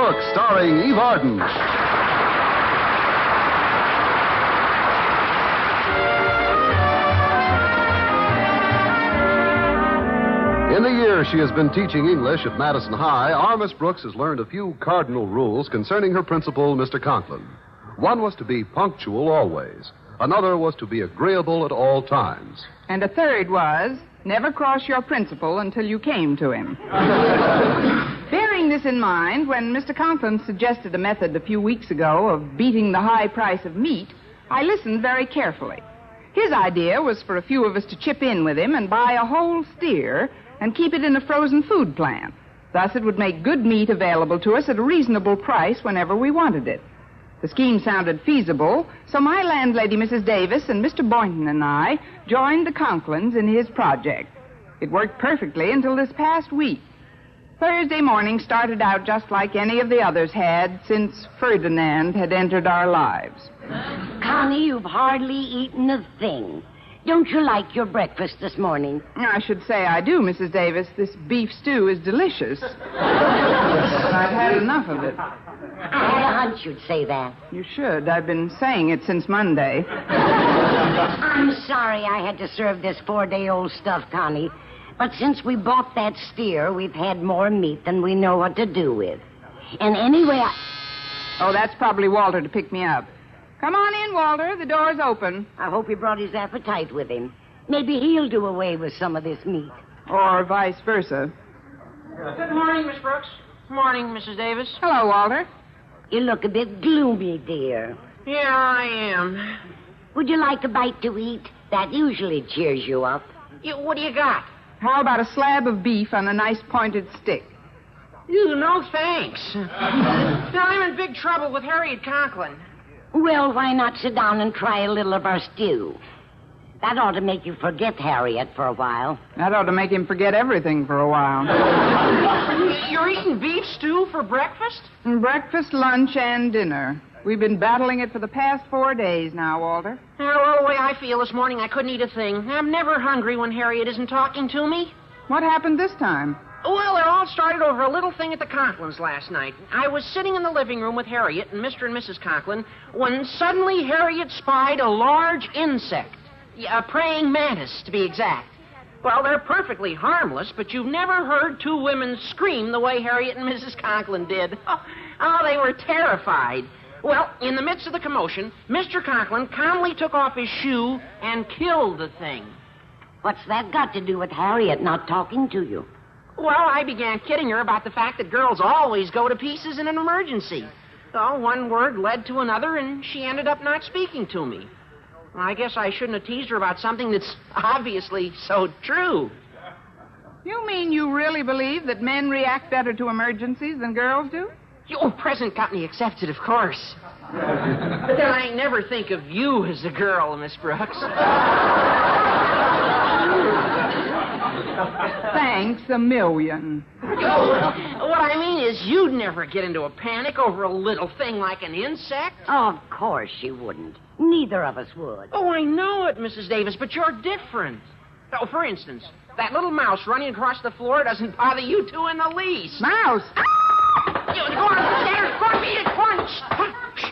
Brooks, starring Eve Arden. In the year she has been teaching English at Madison High, our Miss Brooks has learned a few cardinal rules concerning her principal, Mr. Conklin. One was to be punctual always. Another was to be agreeable at all times. And a third was, never cross your principal until you came to him. Bearing this in mind, when Mr. Conklin suggested a method a few weeks ago of beating the high price of meat, I listened very carefully. His idea was for a few of us to chip in with him and buy a whole steer and keep it in a frozen food plant. Thus, it would make good meat available to us at a reasonable price whenever we wanted it. The scheme sounded feasible, so my landlady, Mrs. Davis, and Mr. Boynton and I joined the Conklins in his project. It worked perfectly until this past week. Thursday morning started out just like any of the others had since Ferdinand had entered our lives. Connie, you've hardly eaten a thing. Don't you like your breakfast this morning? I should say I do, Mrs. Davis. This beef stew is delicious. But I've had enough of it. I had a hunch you'd say that. You should. I've been saying it since Monday. I'm sorry I had to serve this 4-day-old stuff, Connie. But since we bought that steer, we've had more meat than we know what to do with. And anyway, Oh, that's probably Walter to pick me up. Come on in, Walter. The door's open. I hope he brought his appetite with him. Maybe he'll do away with some of this meat. Or vice versa. Good morning, Miss Brooks. Morning, Mrs. Davis. Hello, Walter. You look a bit gloomy, dear. Yeah, I am. Would you like a bite to eat? That usually cheers you up. What do you got? How about a slab of beef on a nice pointed stick? No, thanks. Now, I'm in big trouble with Harriet Conklin. Well, why not sit down and try a little of our stew? That ought to make you forget Harriet for a while. That ought to make him forget everything for a while. You're eating beef stew for breakfast? Breakfast, lunch, and dinner. We've been battling it for the past 4 days now, Walter. Well, the way I feel this morning, I couldn't eat a thing. I'm never hungry when Harriet isn't talking to me. What happened this time? Well, it all started over a little thing at the Conklins last night. I was sitting in the living room with Harriet and Mr. and Mrs. Conklin when suddenly Harriet spied a large insect. A praying mantis, to be exact. Well, they're perfectly harmless, but you've never heard two women scream the way Harriet and Mrs. Conklin did. Oh, they were terrified. Well, in the midst of the commotion, Mr. Conklin calmly took off his shoe and killed the thing. What's that got to do with Harriet not talking to you? Well, I began kidding her about the fact that girls always go to pieces in an emergency. So one word led to another, and she ended up not speaking to me. Well, I guess I shouldn't have teased her about something that's obviously so true. You mean you really believe that men react better to emergencies than girls do? Oh, present company accepted, of course. But then I never think of you as a girl, Miss Brooks. Thanks a million. What I mean is you'd never get into a panic over a little thing like an insect. Oh, of course she wouldn't. Neither of us would. Oh, I know it, Mrs. Davis, but you're different. Oh, for instance, that little mouse running across the floor doesn't bother you two in the least. Mouse! Go on upstairs. Go on, beat it. Go on. Shh.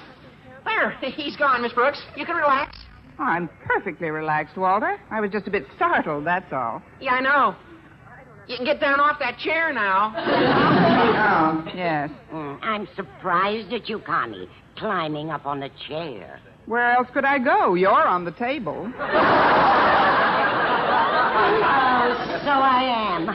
There, he's gone, Miss Brooks. You can relax. Oh, I'm perfectly relaxed, Walter. I was just a bit startled, that's all. Yeah, I know. You can get down off that chair now. Oh, yes. I'm surprised at you, Connie, climbing up on a chair. Where else could I go? You're on the table. Oh, so I am.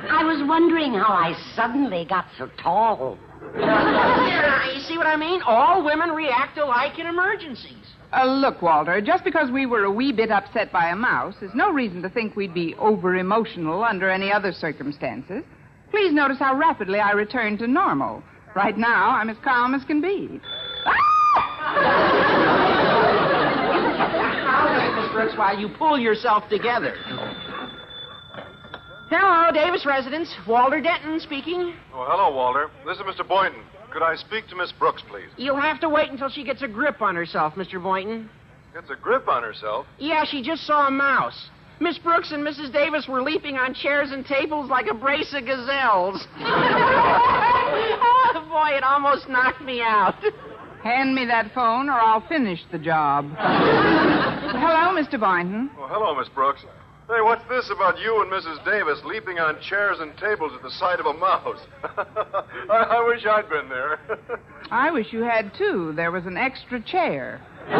I was wondering how I suddenly got so tall. Yeah, you see what I mean? All women react alike in emergencies. Look, Walter, just because we were a wee bit upset by a mouse is no reason to think we'd be over-emotional under any other circumstances. Please notice how rapidly I returned to normal. Right now, I'm as calm as can be. Miss Brooks, while you pull yourself together. Hello, Davis residence. Walter Denton speaking. Oh, hello, Walter. This is Mr. Boynton. Could I speak to Miss Brooks, please? You'll have to wait until she gets a grip on herself, Mr. Boynton. Gets a grip on herself? Yeah, she just saw a mouse. Miss Brooks and Mrs. Davis were leaping on chairs and tables like a brace of gazelles. Oh, boy, it almost knocked me out. Hand me that phone or I'll finish the job. Hello, Mr. Boynton. Well, hello, Miss Brooks. Hey, what's this about you and Mrs. Davis leaping on chairs and tables at the sight of a mouse? I wish I'd been there. I wish you had, too. There was an extra chair. But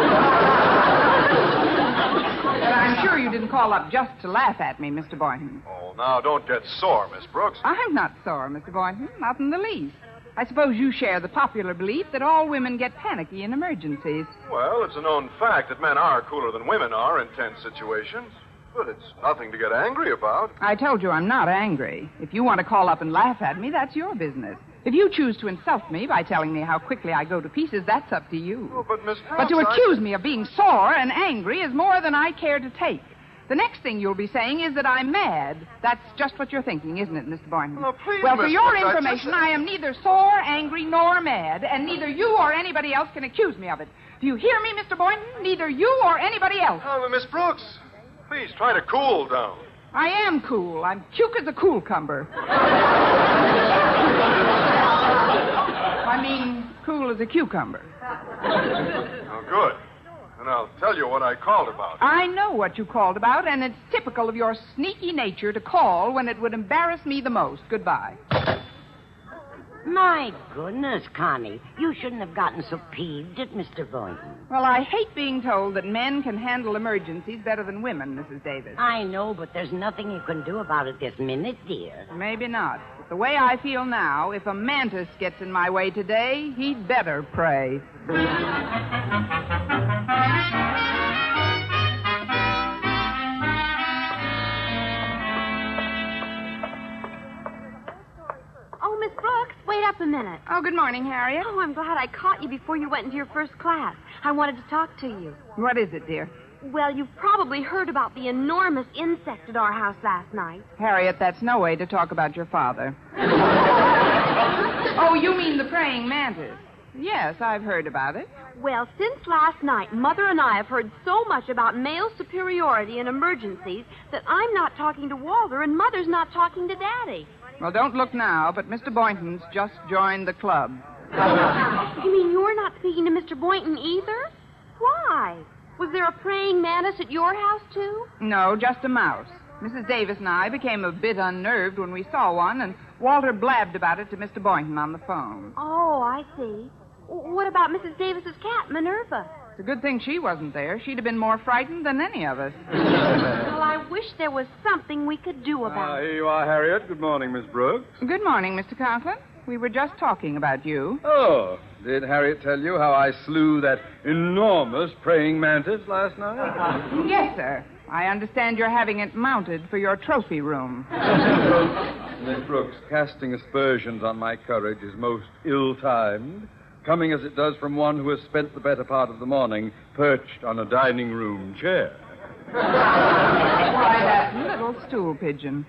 I'm sure you didn't call up just to laugh at me, Mr. Boynton. Oh, now, don't get sore, Miss Brooks. I'm not sore, Mr. Boynton. Not in the least. I suppose you share the popular belief that all women get panicky in emergencies. Well, it's a known fact that men are cooler than women are in tense situations. But it's nothing to get angry about. I told you I'm not angry. If you want to call up and laugh at me, that's your business. If you choose to insult me by telling me how quickly I go to pieces, that's up to you. Oh, but Miss Brooks, But to accuse me of being sore and angry is more than I care to take. The next thing you'll be saying is that I'm mad. That's just what you're thinking, isn't it, Mr. Boynton? Oh, please, well, for Miss your Brooks, information, I am neither sore, angry, nor mad, and neither you or anybody else can accuse me of it. Do you hear me, Mr. Boynton? Neither you or anybody else. Oh, but Miss Brooks, please try to cool down. I am cool. I'm cute as a cucumber. I mean, cool as a cucumber. Oh, good. And I'll tell you what I called about. I know what you called about, and it's typical of your sneaky nature to call when it would embarrass me the most. Goodbye. My goodness, Connie. You shouldn't have gotten so peeved at Mr. Boynton. Well, I hate being told that men can handle emergencies better than women, Mrs. Davis. I know, but there's nothing you can do about it this minute, dear. Maybe not. But the way I feel now, if a mantis gets in my way today, he'd better pray. Oh, Miss Brooks, wait up a minute. Oh, good morning, Harriet. Oh, I'm glad I caught you before you went into your first class. I wanted to talk to you. What is it, dear? Well, you've probably heard about the enormous insect at our house last night. Harriet, that's no way to talk about your father. Oh, you mean the praying mantis? Yes, I've heard about it. Well, since last night, Mother and I have heard so much about male superiority in emergencies that I'm not talking to Walter and Mother's not talking to Daddy. Well, don't look now, but Mr. Boynton's just joined the club. You mean you're not speaking to Mr. Boynton either? Why? Was there a praying mantis at your house, too? No, just a mouse. Mrs. Davis and I became a bit unnerved when we saw one, and Walter blabbed about it to Mr. Boynton on the phone. Oh, I see. What about Mrs. Davis's cat, Minerva? It's a good thing she wasn't there. She'd have been more frightened than any of us. Well, I wish there was something we could do about it. Here you are, Harriet. Good morning, Miss Brooks. Good morning, Mr. Conklin. We were just talking about you. Oh, did Harriet tell you how I slew that enormous praying mantis last night? Yes, sir. I understand you're having it mounted for your trophy room. Miss Brooks, casting aspersions on my courage is most ill-timed, coming as it does from one who has spent the better part of the morning perched on a dining room chair. Why, that little stool pigeon.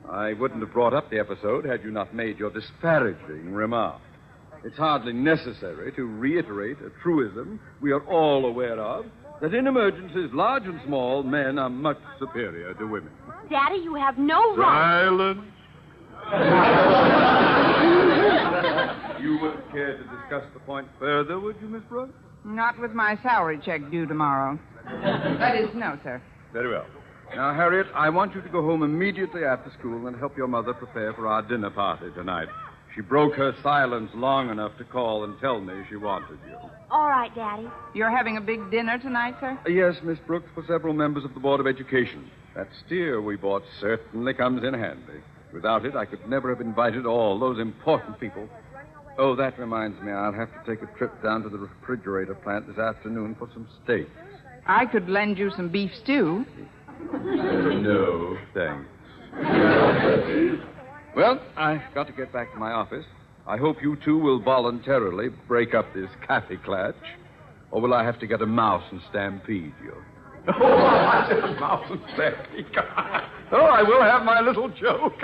I wouldn't have brought up the episode had you not made your disparaging remark. It's hardly necessary to reiterate a truism we are all aware of, that in emergencies, large and small, men are much superior to women. Daddy, you have no right. Silence. You wouldn't care to discuss the point further, would you, Miss Brooks? Not with my salary check due tomorrow. That is, no, sir. Very well. Now, Harriet, I want you to go home immediately after school and help your mother prepare for our dinner party tonight. She broke her silence long enough to call and tell me she wanted you. All right, Daddy. You're having a big dinner tonight, sir? Yes, Miss Brooks, for several members of the Board of Education. That steer we bought certainly comes in handy. Without it, I could never have invited all those important people. Oh, that reminds me, I'll have to take a trip down to the refrigerator plant this afternoon for some steaks. I could lend you some beef stew. No, thanks. Well, I've got to get back to my office. I hope you two will voluntarily break up this cafe clutch. Or will I have to get a mouse and stampede you? Oh, I said a mouse and stampede. Oh, I will have my little joke.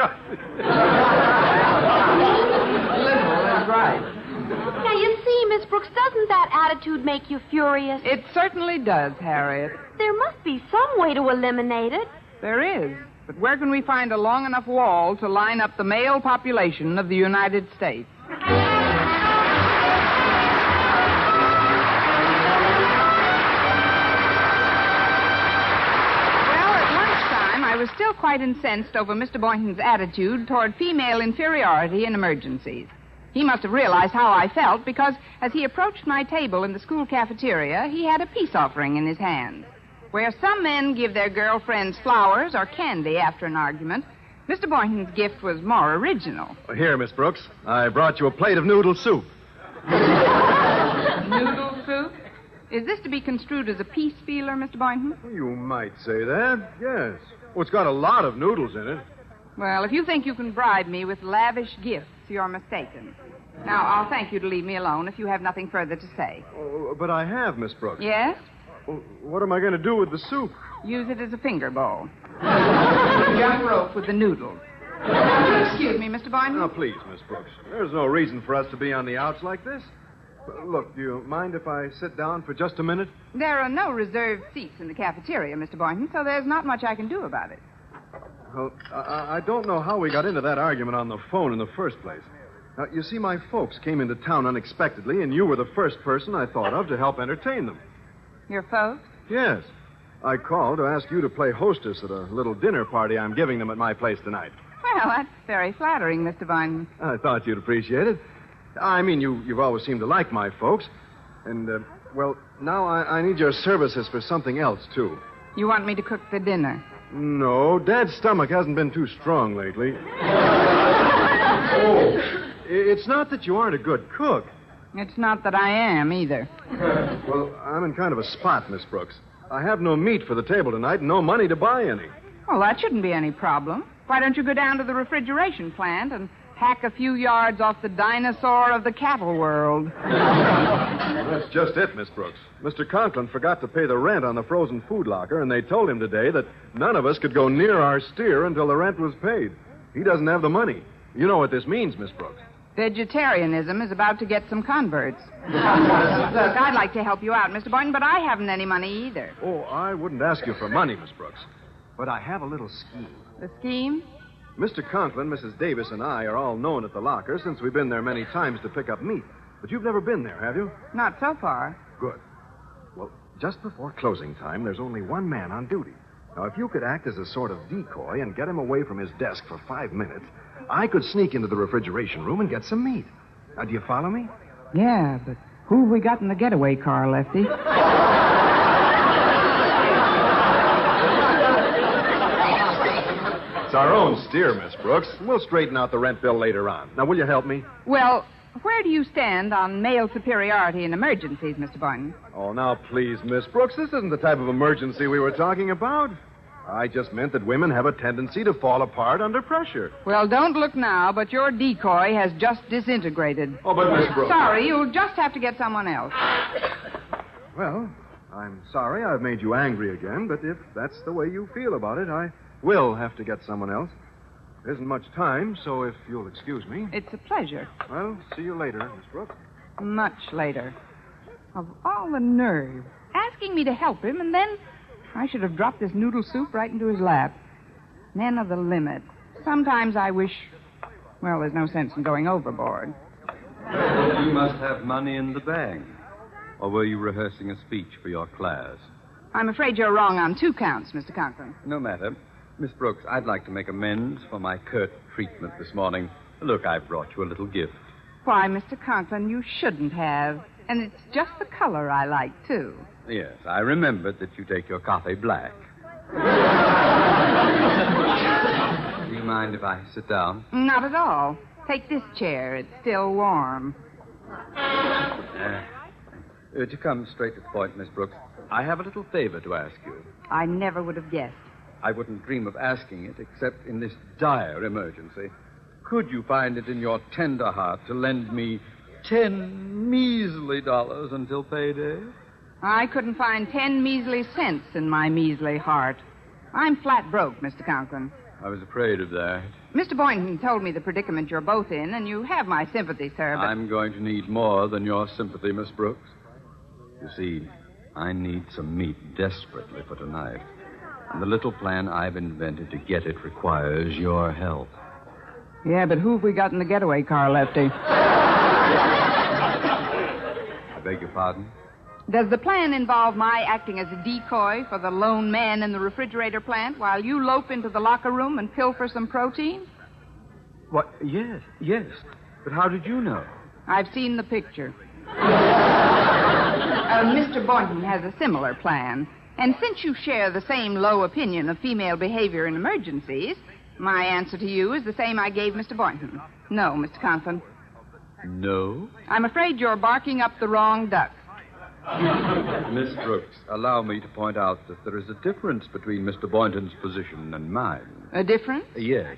Liberal is right. Now, you see, Miss Brooks, doesn't that attitude make you furious? It certainly does, Harriet. There must be some way to eliminate it. There is. But where can we find a long enough wall to line up the male population of the United States? quite incensed over Mr. Boynton's attitude toward female inferiority in emergencies. He must have realized how I felt because as he approached my table in the school cafeteria, he had a peace offering in his hand. Where some men give their girlfriends flowers or candy after an argument, Mr. Boynton's gift was more original. Here, Miss Brooks, I brought you a plate of noodle soup. Noodle soup? Is this to be construed as a peace feeler, Mr. Boynton? You might say that, yes. Well, it's got a lot of noodles in it. Well, if you think you can bribe me with lavish gifts, you're mistaken. Now, I'll thank you to leave me alone if you have nothing further to say. Oh, but I have, Miss Brooks. Yes? Well, what am I going to do with the soup? Use it as a finger bowl. Jump rope with the noodles. Excuse me, Mr. Boynton. Now, please, Miss Brooks. There's no reason for us to be on the outs like this. Look, do you mind if I sit down for just a minute? There are no reserved seats in the cafeteria, Mr. Boynton, so there's not much I can do about it. Well, I don't know how we got into that argument on the phone in the first place. Now, you see, my folks came into town unexpectedly, and you were the first person I thought of to help entertain them. Your folks? Yes. I called to ask you to play hostess at a little dinner party I'm giving them at my place tonight. Well, that's very flattering, Mr. Boynton. I thought you'd appreciate it. I mean, you've always seemed to like my folks. And, well, now I need your services for something else, too. You want me to cook the dinner? No, Dad's stomach hasn't been too strong lately. Oh, it's not that you aren't a good cook. It's not that I am, either. Well, I'm in kind of a spot, Miss Brooks. I have no meat for the table tonight and no money to buy any. Well, that shouldn't be any problem. Why don't you go down to the refrigeration plant and hack a few yards off the dinosaur of the cattle world? That's just it, Miss Brooks. Mr. Conklin forgot to pay the rent on the frozen food locker, and they told him today that none of us could go near our steer until the rent was paid. He doesn't have the money. You know what this means, Miss Brooks. Vegetarianism is about to get some converts. Look, I'd like to help you out, Mr. Boynton, but I haven't any money either. Oh, I wouldn't ask you for money, Miss Brooks. But I have a little scheme. The scheme? Mr. Conklin, Mrs. Davis, and I are all known at the locker since we've been there many times to pick up meat. But you've never been there, have you? Not so far. Good. Well, just before closing time, there's only one man on duty. Now, if you could act as a sort of decoy and get him away from his desk for 5 minutes, I could sneak into the refrigeration room and get some meat. Now, do you follow me? Yeah, but who have we got in the getaway car, Lefty? It's our own steer, Miss Brooks. We'll straighten out the rent bill later on. Now, will you help me? Well, where do you stand on male superiority in emergencies, Mr. Boynton? Oh, now, please, Miss Brooks, this isn't the type of emergency we were talking about. I just meant that women have a tendency to fall apart under pressure. Well, don't look now, but your decoy has just disintegrated. Oh, but Miss Brooks... Sorry, you'll just have to get someone else. Well, I'm sorry I've made you angry again, but if that's the way you feel about it, I will have to get someone else. There isn't much time, so if you'll excuse me... It's a pleasure. Well, see you later, Miss Brooks. Much later. Of all the nerve. Asking me to help him, and then I should have dropped this noodle soup right into his lap. Men of the limit. Sometimes I wish... Well, there's no sense in going overboard. You must have money in the bank. Or were you rehearsing a speech for your class? I'm afraid you're wrong on 2 counts, Mr. Conklin. No matter. Miss Brooks, I'd like to make amends for my curt treatment this morning. Look, I brought you a little gift. Why, Mr. Conklin, you shouldn't have. And it's just the color I like, too. Yes, I remembered that you take your coffee black. Do you mind if I sit down? Not at all. Take this chair. It's still warm. To come straight to the point, Miss Brooks, I have a little favor to ask you. I never would have guessed. I wouldn't dream of asking it except in this dire emergency. Could you find it in your tender heart to lend me 10 measly dollars until payday? I couldn't find 10 measly cents in my measly heart. I'm flat broke, Mr. Conklin. I was afraid of that. Mr. Boynton told me the predicament you're both in, and you have my sympathy, sir, but... I'm going to need more than your sympathy, Miss Brooks. You see, I need some meat desperately for tonight. And the little plan I've invented to get it requires your help. Yeah, but who have we got in the getaway car, Lefty? I beg your pardon? Does the plan involve my acting as a decoy for the lone man in the refrigerator plant while you lope into the locker room and pilfer some protein? What? Yes. But how did you know? I've seen the picture. Mr. Boynton has a similar plan. And since you share the same low opinion of female behavior in emergencies, my answer to you is the same I gave Mr. Boynton. No, Mr. Conklin. No? I'm afraid you're barking up the wrong duck. Miss Brooks, allow me to point out that there is a difference between Mr. Boynton's position and mine. A difference? Yes.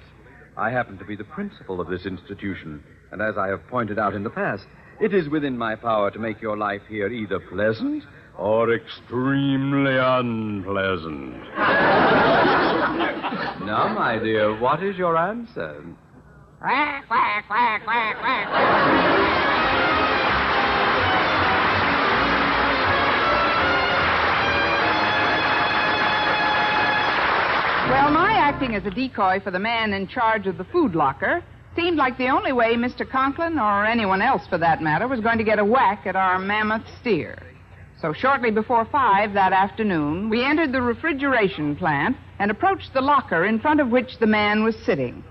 I happen to be the principal of this institution, and as I have pointed out in the past, it is within my power to make your life here either pleasant or extremely unpleasant. Now, my dear, what is your answer? Quack, quack, quack, quack, quack, quack. Well, my acting as a decoy for the man in charge of the food locker seemed like the only way Mr. Conklin, or anyone else for that matter, was going to get a whack at our mammoth steer. So shortly before 5 that afternoon, we entered the refrigeration plant and approached the locker in front of which the man was sitting.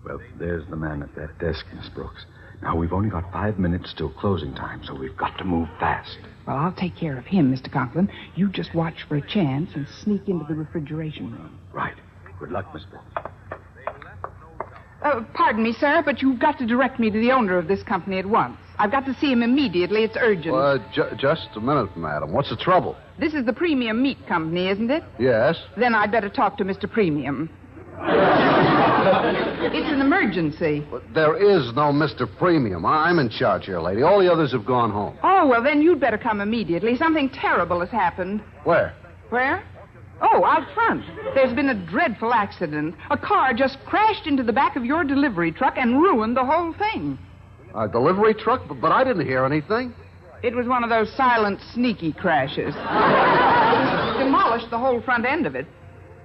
Well, there's the man at that desk, Miss Brooks. Now, we've only got 5 minutes till closing time, so we've got to move fast. Well, I'll take care of him, Mr. Conklin. You just watch for a chance and sneak into the refrigeration room. Right. Good luck, Miss Brooks. Pardon me, sir, but you've got to direct me to the owner of this company at once. I've got to see him immediately. It's urgent. Just a minute, madam. What's the trouble? This is the Premium Meat Company, isn't it? Yes. Then I'd better talk to Mr. Premium. It's an emergency. But there is no Mr. Premium. I'm in charge here, lady. All the others have gone home. Oh, well, then you'd better come immediately. Something terrible has happened. Where? Where? Oh, out front. There's been a dreadful accident. A car just crashed into the back of your delivery truck and ruined the whole thing. A delivery truck? But I didn't hear anything. It was one of those silent, sneaky crashes. Demolished the whole front end of it.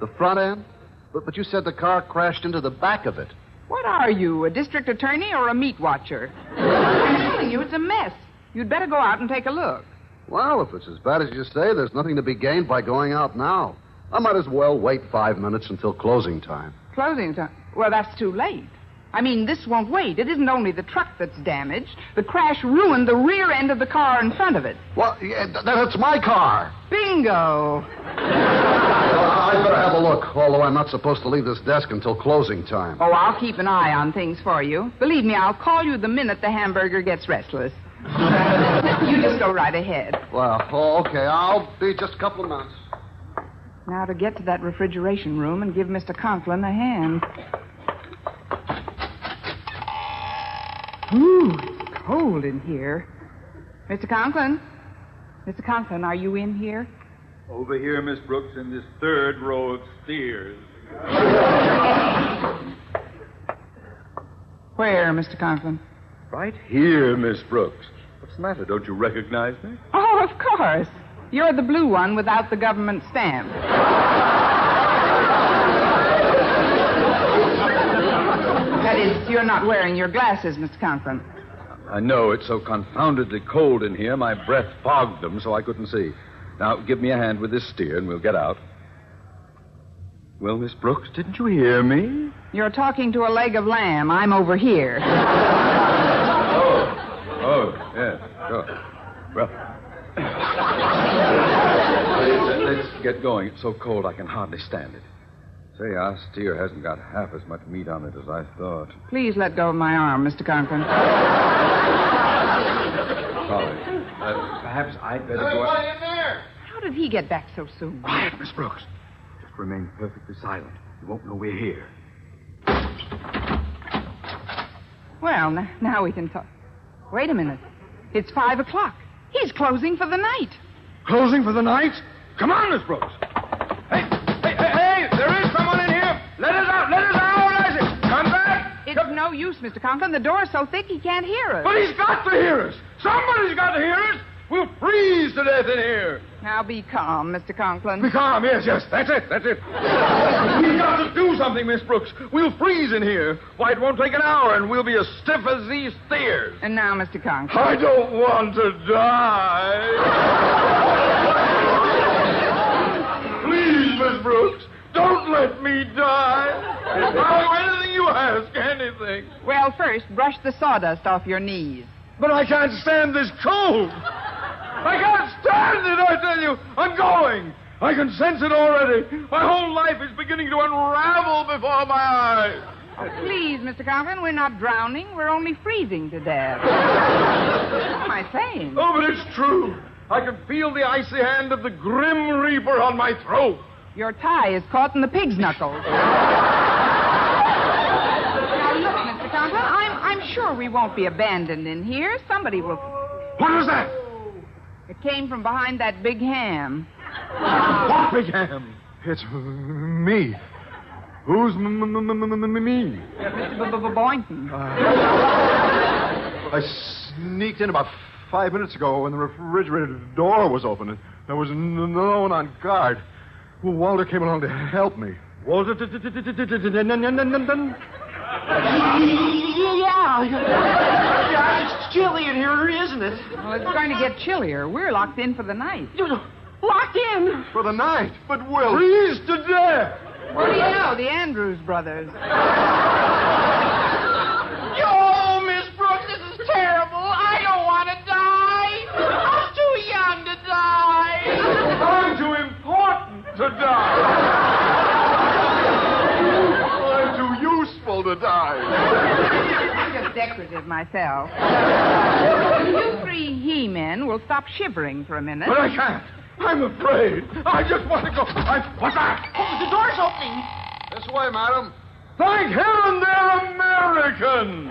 The front end? But you said the car crashed into the back of it. What are you, a district attorney or a meat watcher? I'm telling you, it's a mess. You'd better go out and take a look. Well, if it's as bad as you say, there's nothing to be gained by going out now. I might as well wait 5 minutes until closing time. Closing time? Well, that's too late. I mean, this won't wait. It isn't only the truck that's damaged. The crash ruined the rear end of the car in front of it. Well, yeah, that's my car. Bingo. I'd better have a look, although I'm not supposed to leave this desk until closing time. Oh, I'll keep an eye on things for you. Believe me, I'll call you the minute the hamburger gets restless. You just go right ahead. Well, okay. I'll be just a couple of minutes. Now to get to that refrigeration room and give Mr. Conklin a hand. Ooh, it's cold in here. Mr. Conklin? Mr. Conklin, are you in here? Over here, Miss Brooks, in this third row of steers. Where, Mr. Conklin? Right here, Miss Brooks. What's the matter? Don't you recognize me? Oh, of course. You're the blue one without the government stamp. That is, you're not wearing your glasses, Mr. Conklin. I know it's so confoundedly cold in here, my breath fogged them so I couldn't see. Now, give me a hand with this steer and we'll get out. Well, Miss Brooks, didn't you hear me? You're talking to a leg of lamb. I'm over here. Oh, yes, sure. Well, let's get going. It's so cold I can hardly stand it. Say, our steer hasn't got half as much meat on it as I thought. Please let go of my arm, Mr. Conklin. Sorry. Perhaps I'd better go out. in there? How did he get back so soon? Quiet, Miss Brooks. Just remain perfectly silent. You won't know we're here. Well, now we can talk. Wait a minute. It's 5 o'clock. He's closing for the night. Closing for the night? Come on, Miss Brooks. Hey, there is someone in here. Let us out, Isaac. Come back. It's no use, Mr. Conklin. The door's so thick he can't hear us. But he's got to hear us. Somebody's got to hear us. We'll freeze to death in here. Now be calm, Mr. Conklin. Be calm, yes, that's it. We've got to do Do something, Miss Brooks. We'll freeze in here. Why, it won't take an hour, and we'll be as stiff as these steers. And now, Mr. Conklin. I don't want to die. Please, Miss Brooks, don't let me die. I'll do anything you ask, anything. Well, first, brush the sawdust off your knees. But I can't stand this cold. I can't stand it, I tell you. I'm going. I can sense it already. My whole life is beginning to unravel before my eyes. Oh, please, Mr. Conklin, we're not drowning. We're only freezing to death. What am I saying? Oh, but it's true. I can feel the icy hand of the Grim Reaper on my throat. Your tie is caught in the pig's knuckles. Now, look, Mr. Conklin, I'm sure we won't be abandoned in here. Somebody will... What was that? It came from behind that big ham. What big ham? It's me. Who's me? Mr. Boynton. I sneaked in about 5 minutes ago when the refrigerator door was open, and there was no one on guard. Well, Walter came along to help me. Walter? Yeah, it's chilly in here, isn't it? Well, it's going to get chillier. We're locked in for the night. Locked in. For the night. But Will... Freeze to death. What do you know? The Andrews brothers. Oh, Miss Brooks, this is terrible. I don't want to die. I'm too young to die. I'm too important to die. I'm too useful to die. I'm just decorative myself. You three he-men will stop shivering for a minute. But I can't. I'm afraid. I just want to go. What's that? Oh, the door's opening. This way, madam. Thank heaven they're American.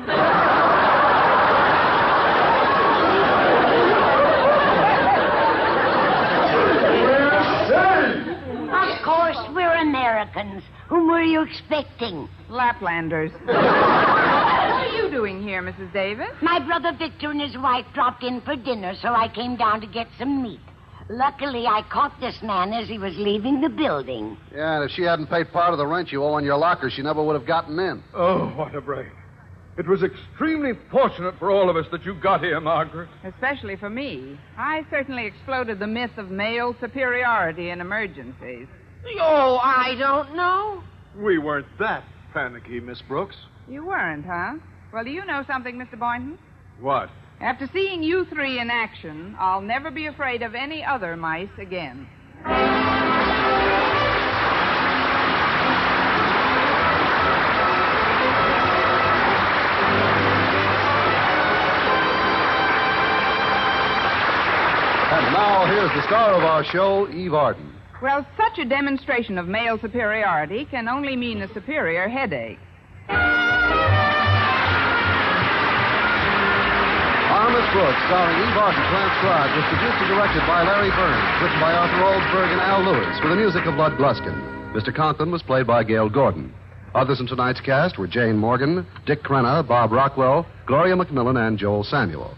Of course, we're Americans. Whom were you expecting? Laplanders. What are you doing here, Mrs. Davis? My brother Victor and his wife dropped in for dinner, so I came down to get some meat. Luckily, I caught this man as he was leaving the building. Yeah, and if she hadn't paid part of the rent you owe on your locker, she never would have gotten in. Oh, what a break. It was extremely fortunate for all of us that you got here, Margaret. Especially for me. I certainly exploded the myth of male superiority in emergencies. Oh, I don't know. We weren't that panicky, Miss Brooks. You weren't, huh? Well, do you know something, Mr. Boynton? What? After seeing you three in action, I'll never be afraid of any other mice again. And now, here's the star of our show, Eve Arden. Well, such a demonstration of male superiority can only mean a superior headache. Miss Brooks, starring Eve Arden, transcribed, was produced and directed by Larry Burns, written by Arthur Oldsberg and Al Lewis, with the music of Lud Gluskin. Mr. Conklin was played by Gail Gordon. Others in tonight's cast were Jane Morgan, Dick Crenna, Bob Rockwell, Gloria McMillan, and Joel Samuel.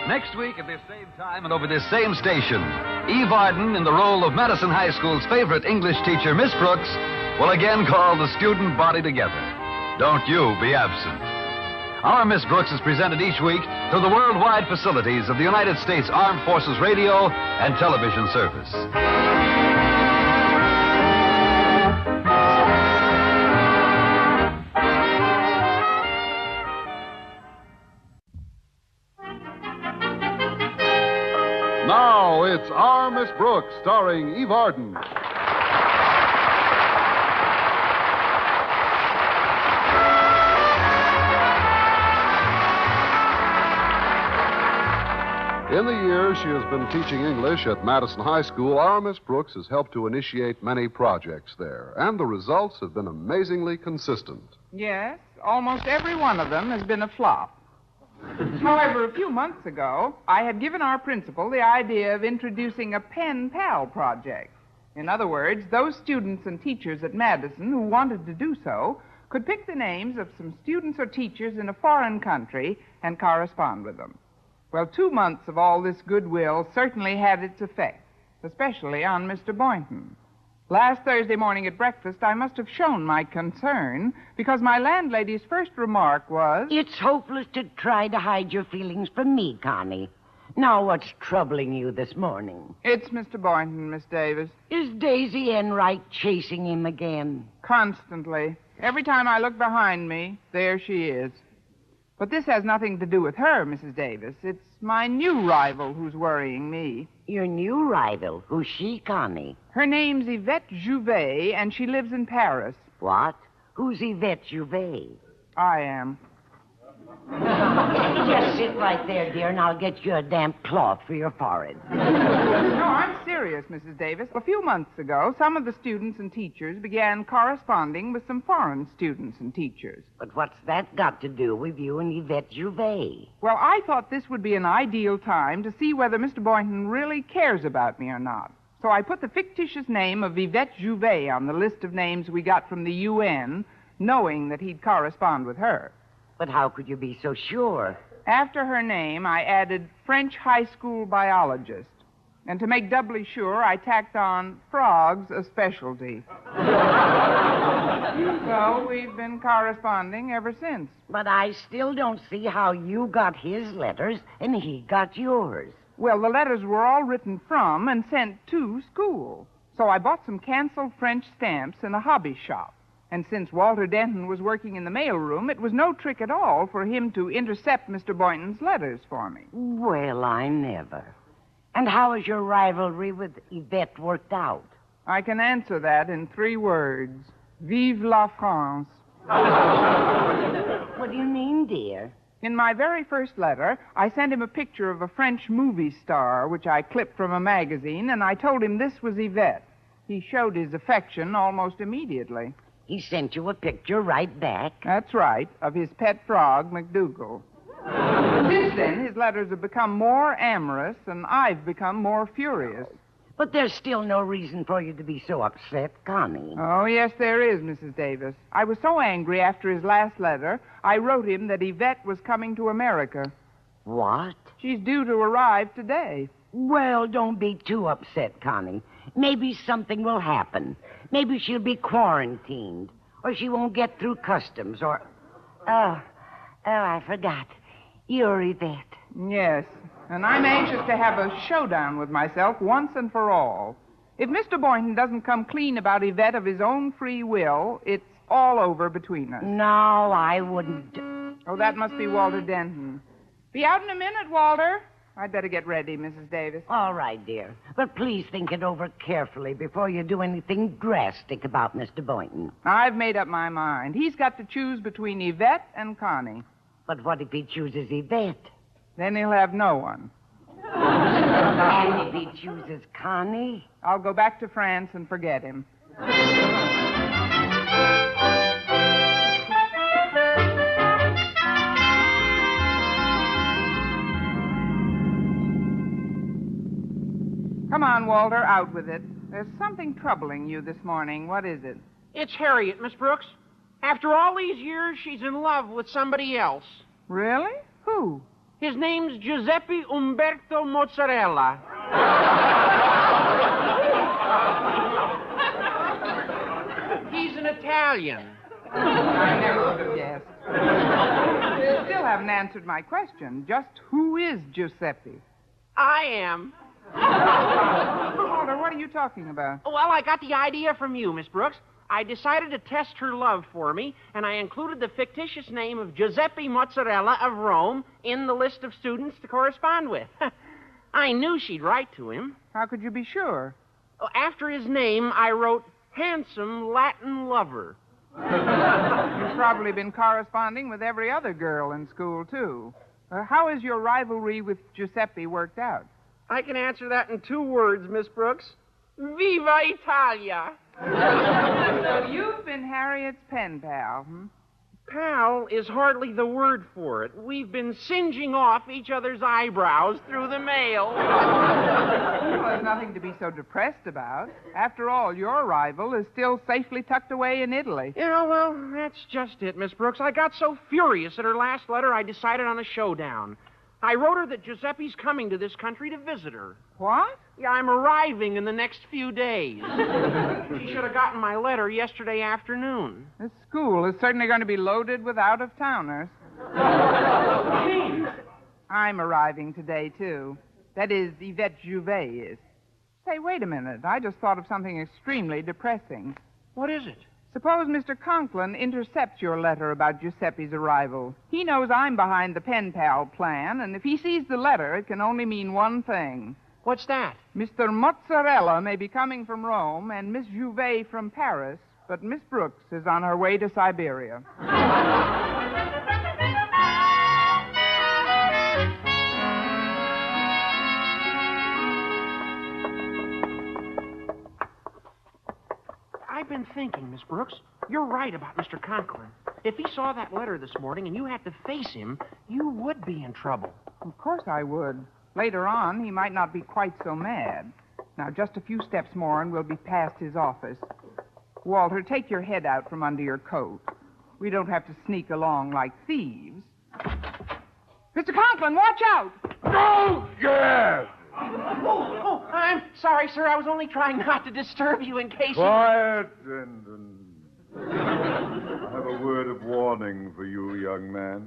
Next week at this same time and over this same station, Eve Arden, in the role of Madison High School's favorite English teacher, Miss Brooks, will again call the student body together. Don't you be absent. Our Miss Brooks is presented each week through the worldwide facilities of the United States Armed Forces Radio and Television Service. Now it's Our Miss Brooks, starring Eve Arden. In the years she has been teaching English at Madison High School, our Miss Brooks has helped to initiate many projects there, and the results have been amazingly consistent. Yes, almost every one of them has been a flop. However, a few months ago, I had given our principal the idea of introducing a pen pal project. In other words, those students and teachers at Madison who wanted to do so could pick the names of some students or teachers in a foreign country and correspond with them. Well, 2 months of all this goodwill certainly had its effect, especially on Mr. Boynton. Last Thursday morning at breakfast, I must have shown my concern because my landlady's first remark was... It's hopeless to try to hide your feelings from me, Connie. Now, what's troubling you this morning? It's Mr. Boynton, Miss Davis. Is Daisy Enright chasing him again? Constantly. Every time I look behind me, there she is. But this has nothing to do with her, Mrs. Davis. It's my new rival who's worrying me. Your new rival? Who's she, Connie? Her name's Yvette Jouvet, and she lives in Paris. What? Who's Yvette Jouvet? I am. Just sit right there, dear, and I'll get you a damp cloth for your forehead. No, I'm serious, Mrs. Davis. A few months ago, some of the students and teachers began corresponding with some foreign students and teachers. But what's that got to do with you and Yvette Jouvet? Well, I thought this would be an ideal time to see whether Mr. Boynton really cares about me or not. So I put the fictitious name of Yvette Jouvet on the list of names we got from the UN, knowing that he'd correspond with her. But how could you be so sure? After her name, I added French high school biologist. And to make doubly sure, I tacked on frogs, a specialty. So we've been corresponding ever since. But I still don't see how you got his letters and he got yours. Well, the letters were all written from and sent to school. So I bought some canceled French stamps in a hobby shop. And since Walter Denton was working in the mailroom, it was no trick at all for him to intercept Mr. Boynton's letters for me. Well, I never. And how has your rivalry with Yvette worked out? I can answer that in 3 words. Vive la France. What do you mean, dear? In my very first letter, I sent him a picture of a French movie star, which I clipped from a magazine, and I told him this was Yvette. He showed his affection almost immediately. He sent you a picture right back? That's right, of his pet frog, McDougal. Since then, his letters have become more amorous, and I've become more furious. But there's still no reason for you to be so upset, Connie. Oh, yes, there is, Mrs. Davis. I was so angry after his last letter, I wrote him that Yvette was coming to America. What? She's due to arrive today. Well, don't be too upset, Connie. Maybe something will happen. Maybe she'll be quarantined, or she won't get through customs, or... Oh, I forgot. You're Yvette. Yes, and I'm anxious to have a showdown with myself once and for all. If Mr. Boynton doesn't come clean about Yvette of his own free will, it's all over between us. No, I wouldn't. Oh, that must be Walter Denton. Be out in a minute, Walter. I'd better get ready, Mrs. Davis. All right, dear. But please think it over carefully before you do anything drastic about Mr. Boynton. I've made up my mind. He's got to choose between Yvette and Connie. But what if he chooses Yvette? Then he'll have no one. And if he chooses Connie? I'll go back to France and forget him. Come on, Walter, out with it. There's something troubling you this morning. What is it? It's Harriet, Miss Brooks. After all these years, she's in love with somebody else. Really? Who? His name's Giuseppe Umberto Mozzarella. He's an Italian. I never would have guessed. You still haven't answered my question. Just who is Giuseppe? I am. Walter, what are you talking about? Well, I got the idea from you, Miss Brooks. I decided to test her love for me, and I included the fictitious name of Giuseppe Mozzarella of Rome in the list of students to correspond with. I knew she'd write to him. How could you be sure? After his name, I wrote handsome Latin lover. You've probably been corresponding with every other girl in school, too. How has your rivalry with Giuseppe worked out? I can answer that in 2 words, Miss Brooks. Viva Italia! So you've been Harriet's pen pal, hmm? Pal is hardly the word for it. We've been singeing off each other's eyebrows through the mail. Well, there's nothing to be so depressed about. After all, your rival is still safely tucked away in Italy. Yeah, well, that's just it, Miss Brooks. I got so furious at her last letter, I decided on a showdown. I wrote her that Giuseppe's coming to this country to visit her. What? Yeah, I'm arriving in the next few days. She should have gotten my letter yesterday afternoon. This school is certainly going to be loaded with out-of-towners. I'm arriving today, too. That is, Yvette Jouvet is. Say, wait a minute. I just thought of something extremely depressing. What is it? Suppose Mr. Conklin intercepts your letter about Giuseppe's arrival. He knows I'm behind the pen pal plan, and if he sees the letter, it can only mean one thing. What's that? Mr. Mozzarella may be coming from Rome and Miss Jouvet from Paris, but Miss Brooks is on her way to Siberia. I've been thinking, Miss Brooks. You're right about Mr. Conklin. If he saw that letter this morning and you had to face him, you would be in trouble. Of course I would. Later on, he might not be quite so mad. Now, just a few steps more and we'll be past his office. Walter, take your head out from under your coat. We don't have to sneak along like thieves. Mr. Conklin, watch out! Oh, yes! Oh, I'm sorry, sir. I was only trying not to disturb you in case Quiet, and I have a word of warning for you, young man.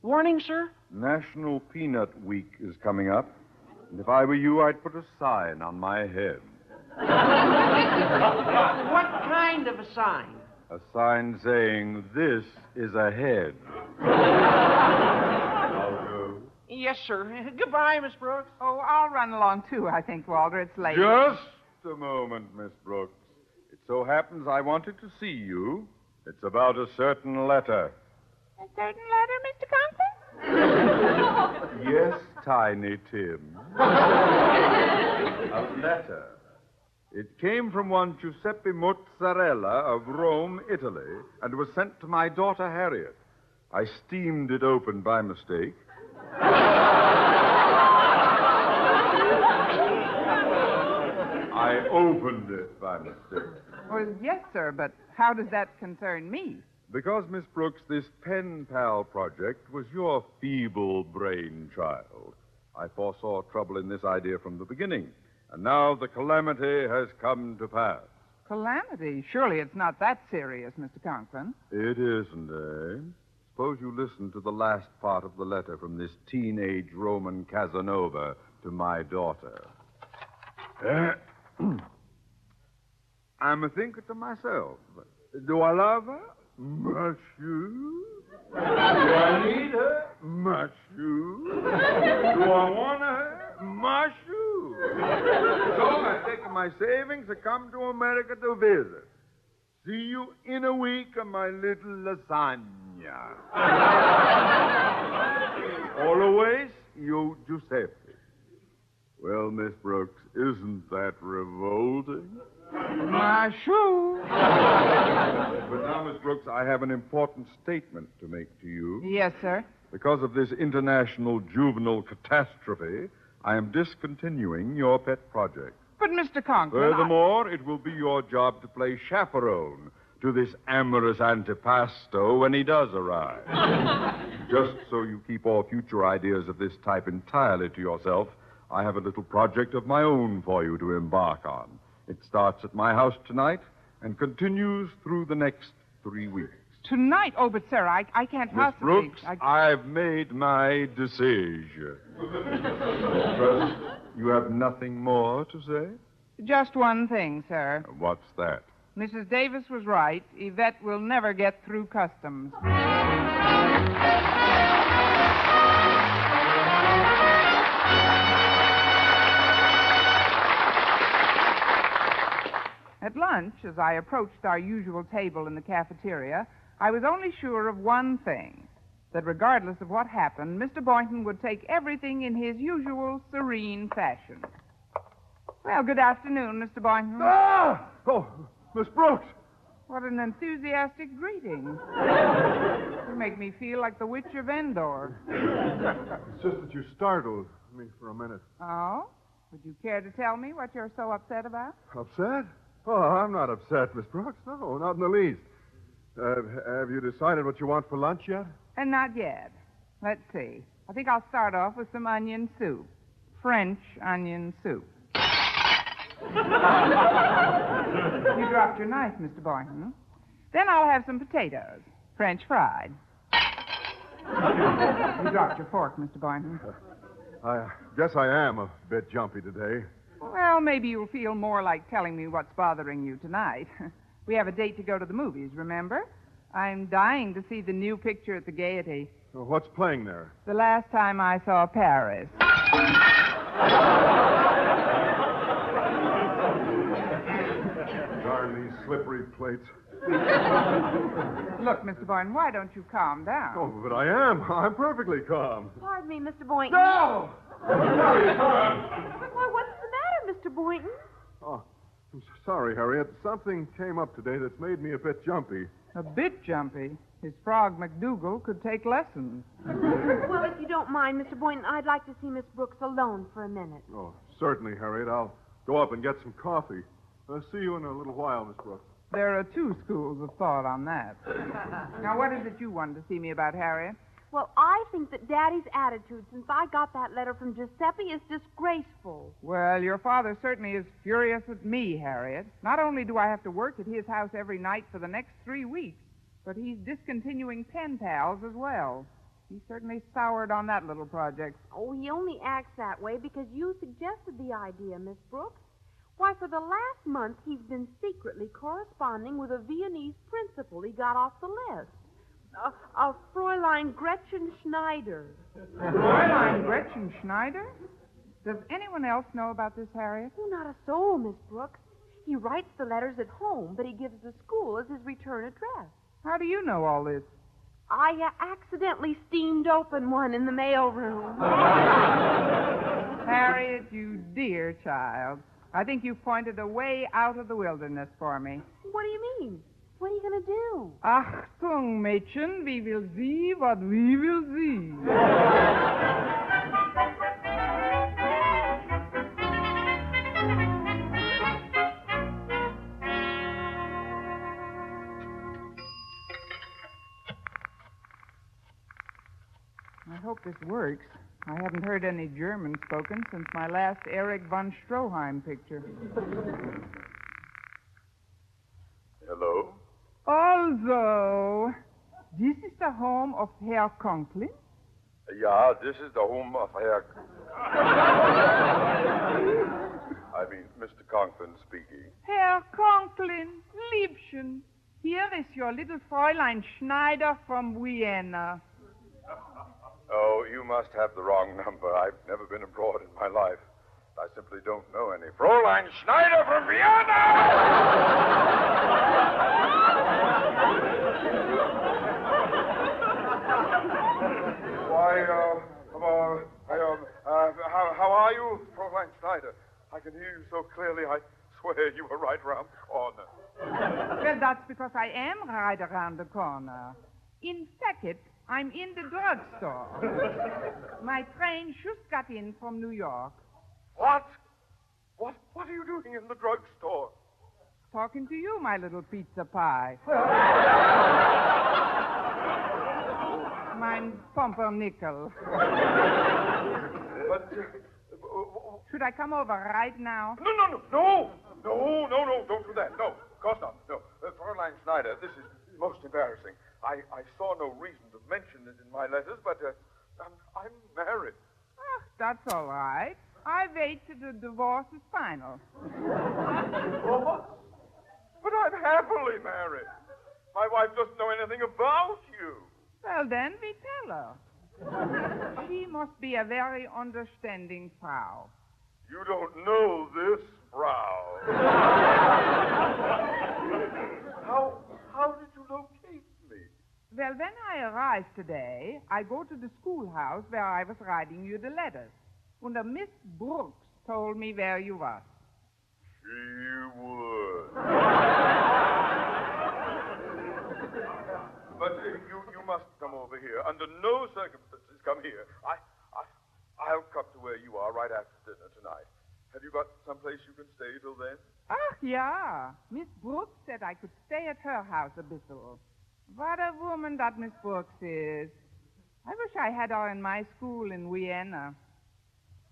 Warning, sir? National Peanut Week is coming up, and if I were you, I'd put a sign on my head. What kind of a sign? A sign saying, "This is a head." Yes, sir. Goodbye, Miss Brooks. Oh, I'll run along, too, I think, Walter. It's late. Just a moment, Miss Brooks. It so happens I wanted to see you. It's about a certain letter. A certain letter, Mr. Conklin? Yes, Tiny Tim. A letter. It came from one Giuseppe Mozzarella of Rome, Italy, and was sent to my daughter Harriet. I steamed it open by mistake. I opened it by mistake. Well, yes, sir, but how does that concern me? Because, Miss Brooks, this pen pal project was your feeble brainchild. I foresaw trouble in this idea from the beginning, and now the calamity has come to pass. Calamity? Surely it's not that serious, Mr. Conklin. It isn't, eh? Suppose you listen to the last part of the letter from this teenage Roman Casanova to my daughter. I'm a-thinking to myself, do I love her? Monsieur. Do I need her? Monsieur. Do I want her? Monsieur. So I've taken my savings and come to America to visit. See you in a week on my little lasagna. Always, you Giuseppe. Well, Miss Brooks, isn't that revolting? My shoe. But now, Miss Brooks, I have an important statement to make to you. Yes, sir. Because of this international juvenile catastrophe, I am discontinuing your pet project. But, Mr. Conklin, Furthermore, it will be your job to play chaperone to this amorous antipasto when he does arrive. Just so you keep all future ideas of this type entirely to yourself, I have a little project of my own for you to embark on. It starts at my house tonight and continues through the next 3 weeks. Tonight? Oh, but, sir, I can't Miss possibly... Brooks, I've made my decision. Trust you have nothing more to say? Just one thing, sir. What's that? Mrs. Davis was right. Yvette will never get through customs. At lunch, as I approached our usual table in the cafeteria, I was only sure of one thing, that regardless of what happened, Mr. Boynton would take everything in his usual serene fashion. Well, good afternoon, Mr. Boynton. Ah! Oh, Miss Brooks. What an enthusiastic greeting. You make me feel like the Witch of Endor. It's just that you startled me for a minute. Oh? Would you care to tell me what you're so upset about? Upset? Oh, I'm not upset, Miss Brooks. No, not in the least. Have you decided what you want for lunch yet? And not yet. Let's see. I think I'll start off with some onion soup. French onion soup. You dropped your knife, Mr. Boynton. Then I'll have some potatoes. French fried. You dropped your fork, Mr. Boynton. I guess I am a bit jumpy today. Well, maybe you'll feel more like telling me what's bothering you tonight. We have a date to go to the movies, remember? I'm dying to see the new picture at the Gaiety. Well, what's playing there? The last time I saw Paris. Darn these slippery plates. Look, Mr. Boynton, why don't you calm down? Oh, but I am. I'm perfectly calm. Pardon me, Mr. Boynton. No! Why, what's the matter, Mr. Boynton? Oh, I'm sorry, Harriet. Something came up today that's made me a bit jumpy. A bit jumpy. His frog McDougal could take lessons. Well, if you don't mind, Mr. Boynton, I'd like to see Miss Brooks alone for a minute. Oh, certainly, Harriet. I'll go up and get some coffee. I'll see you in a little while, Miss Brooks. There are two schools of thought on that. Now, what is it you wanted to see me about, Harriet? Well, I think that Daddy's attitude since I got that letter from Giuseppe is disgraceful. Well, your father certainly is furious at me, Harriet. Not only do I have to work at his house every night for the next 3 weeks, but he's discontinuing pen pals as well. He certainly soured on that little project. Oh, he only acts that way because you suggested the idea, Miss Brooks. Why, for the last month, he's been secretly corresponding with a Viennese principal he got off the list. A Fräulein Gretchen Schneider. Fräulein Gretchen Schneider? Does anyone else know about this, Harriet? Oh, not a soul, Miss Brooks. He writes the letters at home, but he gives the school as his return address. How do you know all this? I accidentally steamed open one in the mailroom. Harriet, you dear child. I think you pointed a way out of the wilderness for me. What do you mean? What are you going to do? Achtung, Mädchen, we will see what we will see. I hope this works. I haven't heard any German spoken since my last Erich von Stroheim picture. Hello? Also, this is the home of Herr Conklin? Yeah, this is the home of Herr... I mean, Mr. Conklin speaking. Herr Conklin, Liebchen, here is your little Fräulein Schneider from Vienna. Oh, you must have the wrong number. I've never been abroad in my life. I simply don't know any. Fräulein Schneider from Vienna! Why, how are you, Fräulein Schneider? I can hear you so clearly, I swear you were right around the corner. Well, that's because I am right around the corner. In fact, I'm in the drugstore. My train just got in from New York. What? What are you doing in the drugstore? Talking to you, my little pizza pie. Mein pumpernickel. But, Should I come over right now? No, don't do that. No, of course not. No. Fräulein Schneider, this is most embarrassing. I saw no reason to mention it in my letters, but I'm married. That's all right. I wait till the divorce is final. What? But I'm happily married. My wife doesn't know anything about you. Well, then we tell her. She must be a very understanding Frau. You don't know this, Frau. How did you locate me? Well, when I arrived today, I go to the schoolhouse where I was writing you the letters. And Miss Brooks told me where you was. She would. But you must come over here. Under no circumstances come here. I'll come to where you are right after dinner tonight. Have you got someplace you can stay till then? Ach, ja. Miss Brooks said I could stay at her house a bittle. What a woman that Miss Brooks is. I wish I had her in my school in Vienna.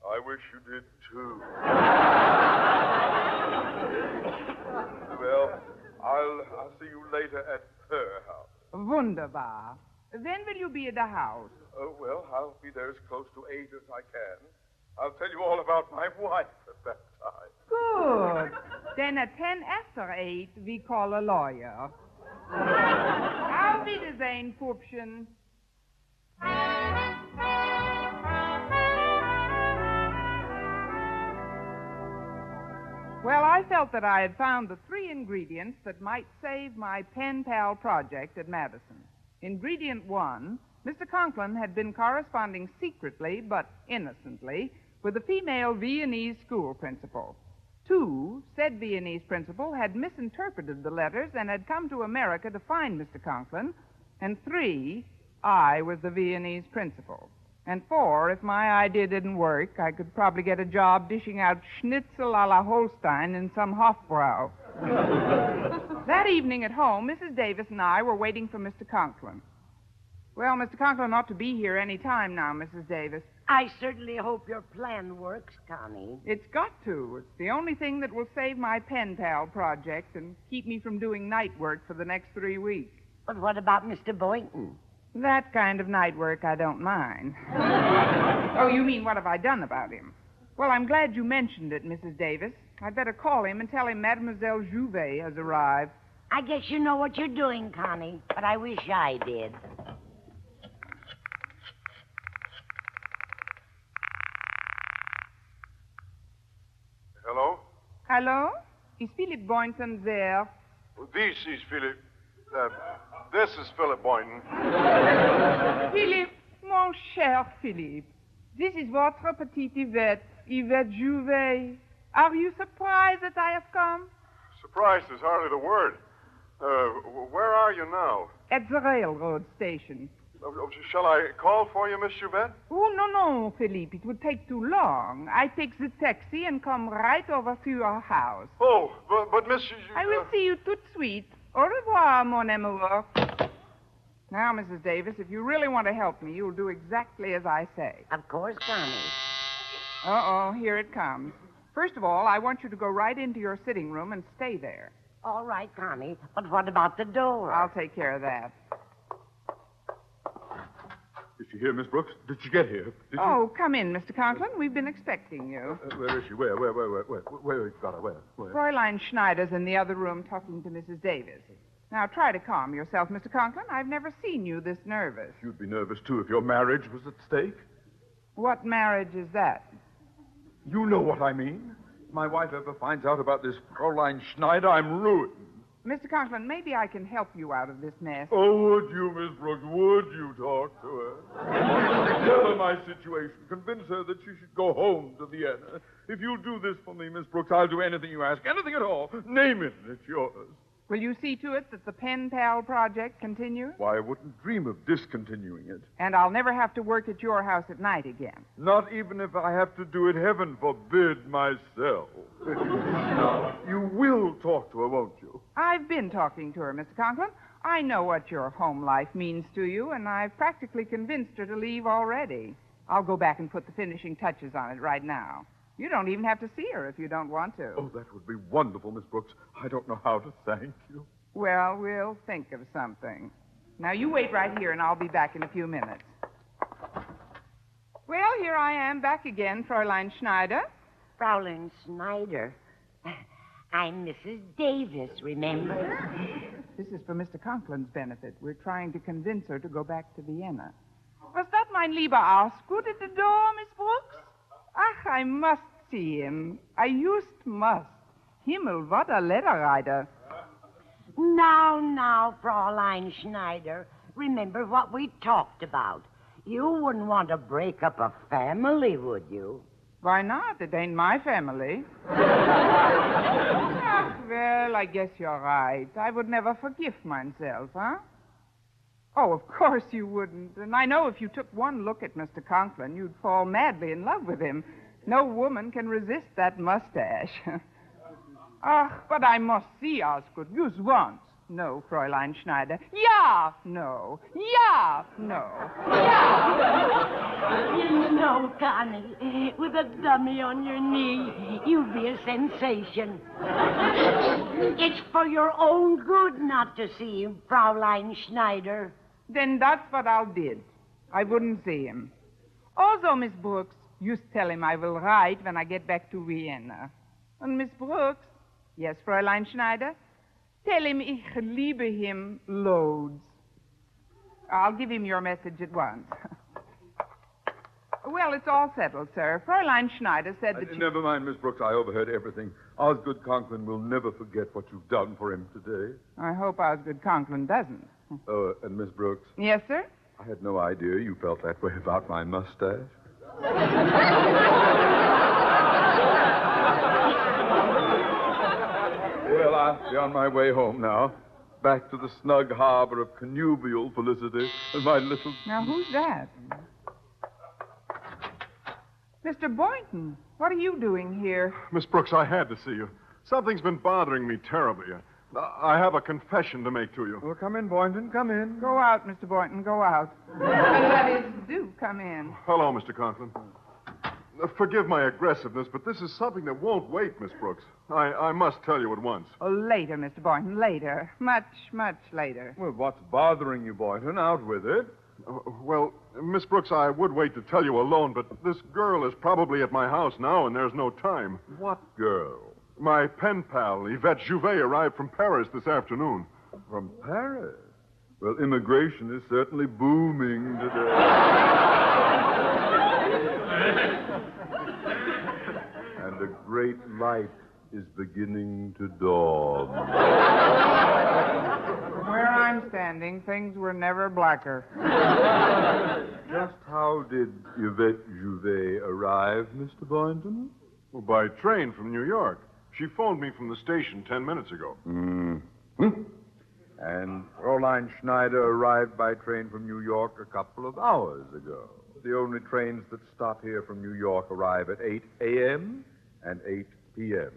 I wish you did, too. Well, I'll see you later at her house. Wunderbar. When will you be at the house? Well, I'll be there as close to 8 as I can. I'll tell you all about my wife at that time. Good. Then at 10 after 8, we call a lawyer. Auf Wiedersehen, Pupchen. Well, I felt that I had found the 3 ingredients that might save my pen pal project at Madison. Ingredient 1, Mr. Conklin had been corresponding secretly but innocently with a female Viennese school principal. 2, said Viennese principal had misinterpreted the letters and had come to America to find Mr. Conklin. And 3, I was the Viennese principal. And 4, if my idea didn't work, I could probably get a job dishing out schnitzel a la Holstein in some Hofbrau. That evening at home, Mrs. Davis and I were waiting for Mr. Conklin. Well, Mr. Conklin ought to be here any time now, Mrs. Davis. I certainly hope your plan works, Connie. It's got to. It's the only thing that will save my pen pal project and keep me from doing night work for the next 3 weeks. But what about Mr. Boynton? That kind of night work I don't mind. Oh, you mean what have I done about him? Well, I'm glad you mentioned it, Mrs. Davis. I'd better call him and tell him Mademoiselle Jouvet has arrived. I guess you know what you're doing, Connie, but I wish I did. Hello? Hello? Is Philip Boynton there? This is Philip. This is Philip Boynton. Philippe, mon cher Philippe, this is votre petite Yvette, Yvette Jouvet. Are you surprised that I have come? Surprised is hardly the word. Where are you now? At the railroad station. Shall I call for you, Miss Choubette? Oh, no, Philippe. It would take too long. I take the taxi and come right over to your house. Oh, but Miss... I will see you tout de suite. Au revoir, mon amour. Now, Mrs. Davis, if you really want to help me, you'll do exactly as I say. Of course, Connie. Uh-oh, here it comes. First of all, I want you to go right into your sitting room and stay there. All right, Connie, but what about the door? I'll take care of that. Is she here, Miss Brooks? Did she get here? Oh, come in, Mr. Conklin. We've been expecting you. Where is she? Where have you got her? Where? Fräulein Schneider's in the other room talking to Mrs. Davis. Now, try to calm yourself, Mr. Conklin. I've never seen you this nervous. You'd be nervous, too, if your marriage was at stake. What marriage is that? You know what I mean. If my wife ever finds out about this Fräulein Schneider, I'm ruined. Mr. Conklin, maybe I can help you out of this mess. Oh, would you, Miss Brooks? Would you talk to her? Tell her my situation. Convince her that she should go home to Vienna. If you'll do this for me, Miss Brooks, I'll do anything you ask. Anything at all. Name it, and it's yours. Will you see to it that the pen pal project continues? Why, I wouldn't dream of discontinuing it. And I'll never have to work at your house at night again. Not even if I have to do it, heaven forbid, myself. Now, you will talk to her, won't you? I've been talking to her, Mr. Conklin. I know what your home life means to you, and I've practically convinced her to leave already. I'll go back and put the finishing touches on it right now. You don't even have to see her if you don't want to. Oh, that would be wonderful, Miss Brooks. I don't know how to thank you. Well, we'll think of something. Now, you wait right here, and I'll be back in a few minutes. Well, here I am back again, Fräulein Schneider. Fräulein Schneider. I'm Mrs. Davis, remember? This is for Mr. Conklin's benefit. We're trying to convince her to go back to Vienna. Was that mein lieber Ausgut at the door, Miss Brooks? Ach, I must see him. I just must. Himmel, what a letter writer. Now, Fräulein Schneider. Remember what we talked about. You wouldn't want to break up a family, would you? Why not? It ain't my family. Ach, well, I guess you're right. I would never forgive myself, huh? Oh, of course you wouldn't. And I know if you took one look at Mr. Conklin, you'd fall madly in love with him. No woman can resist that mustache. But I must see Osgood just once. No, Fräulein Schneider. Ja, no. Ja, no. Ja. You know, Connie, with a dummy on your knee, you'd be a sensation. It's for your own good not to see him, Fräulein Schneider. Then that's what I'll did. I wouldn't see him. Also, Miss Brooks, just tell him I will write when I get back to Vienna. And Miss Brooks, yes, Fräulein Schneider, tell him ich liebe him loads. I'll give him your message at once. Well, it's all settled, sir. Fräulein Schneider said that Never mind, Miss Brooks. I overheard everything. Osgood Conklin will never forget what you've done for him today. I hope Osgood Conklin doesn't. Oh, and Miss Brooks, Yes, sir? I had no idea you felt that way about my mustache. Well, I'll be on my way home now. Back to the snug harbor of connubial felicity and my little... Now, who's that? Mr. Boynton, what are you doing here? Miss Brooks, I had to see you. Something's been bothering me terribly. I have a confession to make to you. Well, come in, Boynton. Come in. Go out, Mr. Boynton, go out. That is, do come in. Hello, Mr. Conklin. Forgive my aggressiveness, but this is something that won't wait, Miss Brooks. I must tell you at once. Oh, later, Mr. Boynton, later. Much, much later. Well, what's bothering you, Boynton? Out with it. Well, Miss Brooks, I would wait to tell you alone, but this girl is probably at my house now, and there's no time. What girl? My pen pal, Yvette Jouvet, arrived from Paris this afternoon. From Paris? Well, immigration is certainly booming today. And a great light is beginning to dawn. From where I'm standing, things were never blacker. Just how did Yvette Jouvet arrive, Mr. Boynton? Well, by train from New York. She phoned me from the station 10 minutes ago. And Fräulein Schneider arrived by train from New York a couple of hours ago. The only trains that stop here from New York arrive at 8 a.m. and 8 p.m.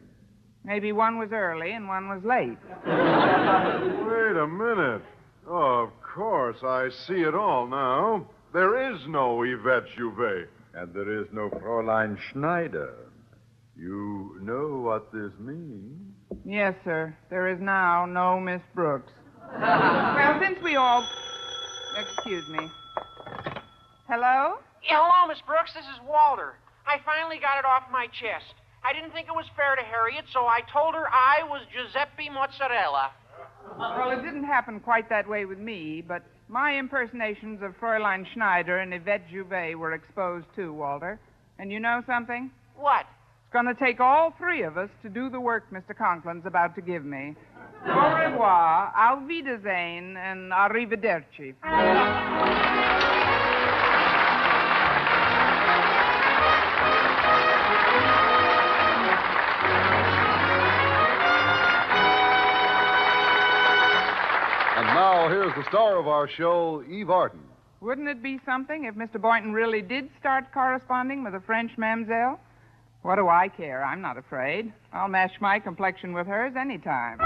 Maybe one was early and one was late. Wait a minute. Oh, of course, I see it all now. There is no Yvette Jouvet. And there is no Fräulein Schneider. You know what this means? Yes, sir. There is now no Miss Brooks. Well, since we all... Excuse me. Hello? Yeah, hello, Miss Brooks. This is Walter. I finally got it off my chest. I didn't think it was fair to Harriet, so I told her I was Giuseppe Mozzarella. Well, it didn't happen quite that way with me, but my impersonations of Fräulein Schneider and Yvette Jouvet were exposed too, Walter. And you know something? What? It's going to take all three of us to do the work Mr. Conklin's about to give me. Au revoir, auf Wiedersehen, and arrivederci. And now, here's the star of our show, Eve Arden. Wouldn't it be something if Mr. Boynton really did start corresponding with a French mamselle? What do I care? I'm not afraid. I'll match my complexion with hers any time.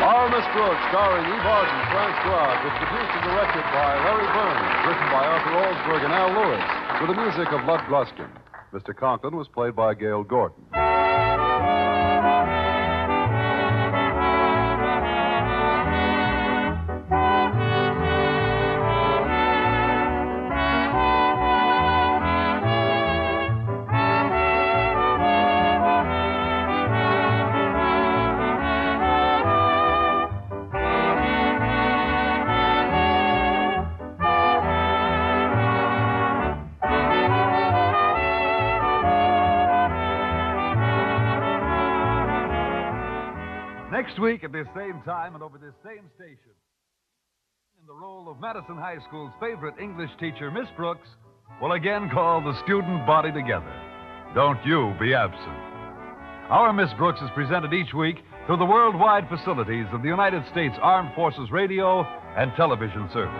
Our Miss Brooks, starring Eve Arden, Francois, was produced and directed by Larry Burns, written by Arthur Oldsberg and Al Lewis, with the music of Lud Gluskin. Mr. Conklin was played by Gail Gordon. Next week at this same time and over this same station, in the role of Madison High School's favorite English teacher, Miss Brooks, will again call the student body together. Don't you be absent. Our Miss Brooks is presented each week to the worldwide facilities of the United States Armed Forces Radio and Television Service.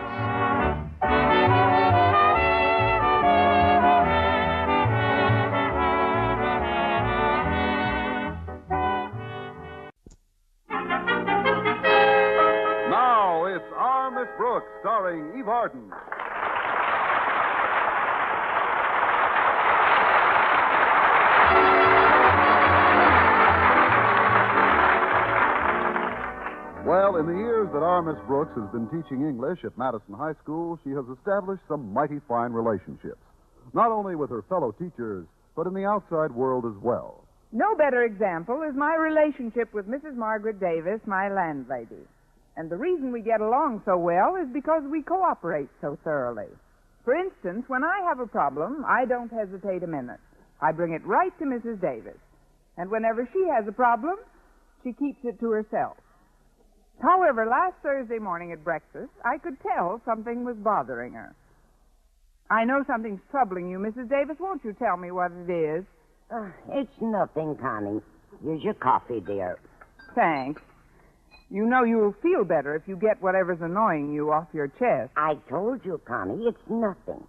Now it's Our Miss Brooks, starring Eve Arden. Well, in the years that our Miss Brooks has been teaching English at Madison High School, she has established some mighty fine relationships, not only with her fellow teachers, but in the outside world as well. No better example is my relationship with Mrs. Margaret Davis, my landlady. And the reason we get along so well is because we cooperate so thoroughly. For instance, when I have a problem, I don't hesitate a minute. I bring it right to Mrs. Davis. And whenever she has a problem, she keeps it to herself. However, last Thursday morning at breakfast, I could tell something was bothering her. I know something's troubling you, Mrs. Davis. Won't you tell me what it is? It's nothing, Connie. Here's your coffee, dear. Thanks. You know you'll feel better if you get whatever's annoying you off your chest. I told you, Connie, it's nothing.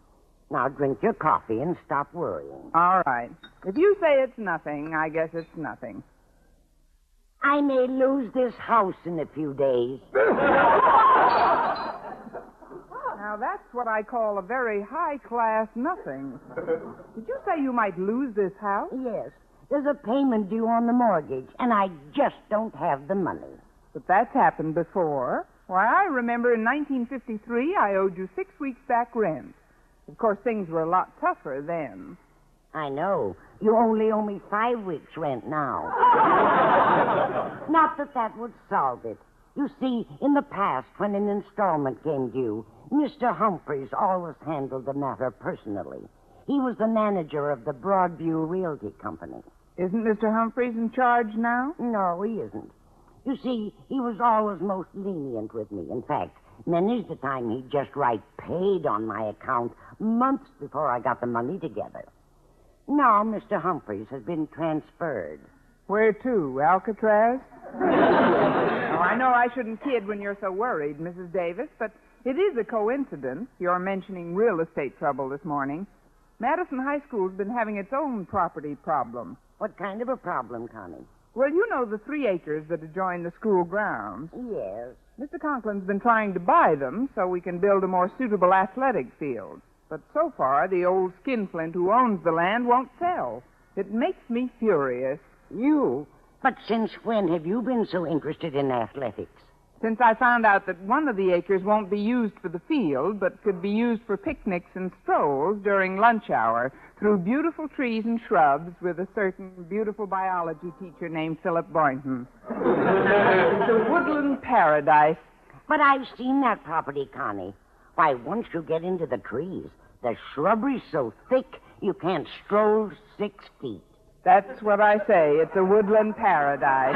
Now drink your coffee and stop worrying. All right. If you say it's nothing, I guess it's nothing. I may lose this house in a few days. Now, that's what I call a very high-class nothing. Did you say you might lose this house? Yes. There's a payment due on the mortgage, and I just don't have the money. But that's happened before. Why, I remember in 1953 I owed you 6 weeks back rent. Of course, things were a lot tougher then. I know. You only owe me 5 weeks' rent now. Not that that would solve it. You see, in the past, when an installment came due, Mr. Humphreys always handled the matter personally. He was the manager of the Broadview Realty Company. Isn't Mr. Humphreys in charge now? No, he isn't. You see, he was always most lenient with me. In fact, many's the time he'd just write paid on my account months before I got the money together. Now, Mr. Humphreys has been transferred. Where to? Alcatraz? Oh, I know I shouldn't kid when you're so worried, Mrs. Davis, but it is a coincidence you're mentioning real estate trouble this morning. Madison High School's been having its own property problem. What kind of a problem, Connie? Well, you know the 3 acres that adjoin the school grounds. Yes. Mr. Conklin's been trying to buy them so we can build a more suitable athletic field. But so far, the old skinflint who owns the land won't sell. It makes me furious. You? But since when have you been so interested in athletics? Since I found out that one of the acres won't be used for the field, but could be used for picnics and strolls during lunch hour through beautiful trees and shrubs with a certain beautiful biology teacher named Philip Boynton. It's a woodland paradise. But I've seen that property, Connie. Why, once you get into the trees, the shrubbery's so thick you can't stroll 6 feet. That's what I say. It's a woodland paradise.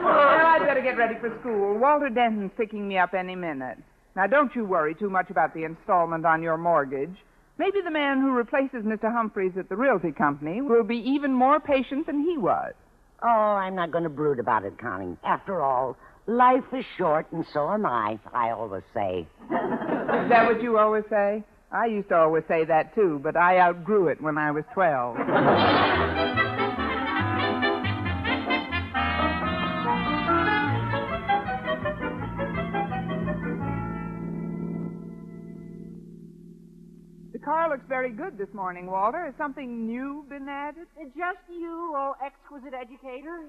Well, I'd better get ready for school. Walter Denton's picking me up any minute. Now, don't you worry too much about the installment on your mortgage. Maybe the man who replaces Mr. Humphreys at the realty company will be even more patient than he was. Oh, I'm not going to brood about it, Connie. After all, life is short, and so am I always say. Is that what you always say? I used to always say that, too, but I outgrew it when I was 12. The car looks very good this morning, Walter. Has something new been added? Just you, oh exquisite educator.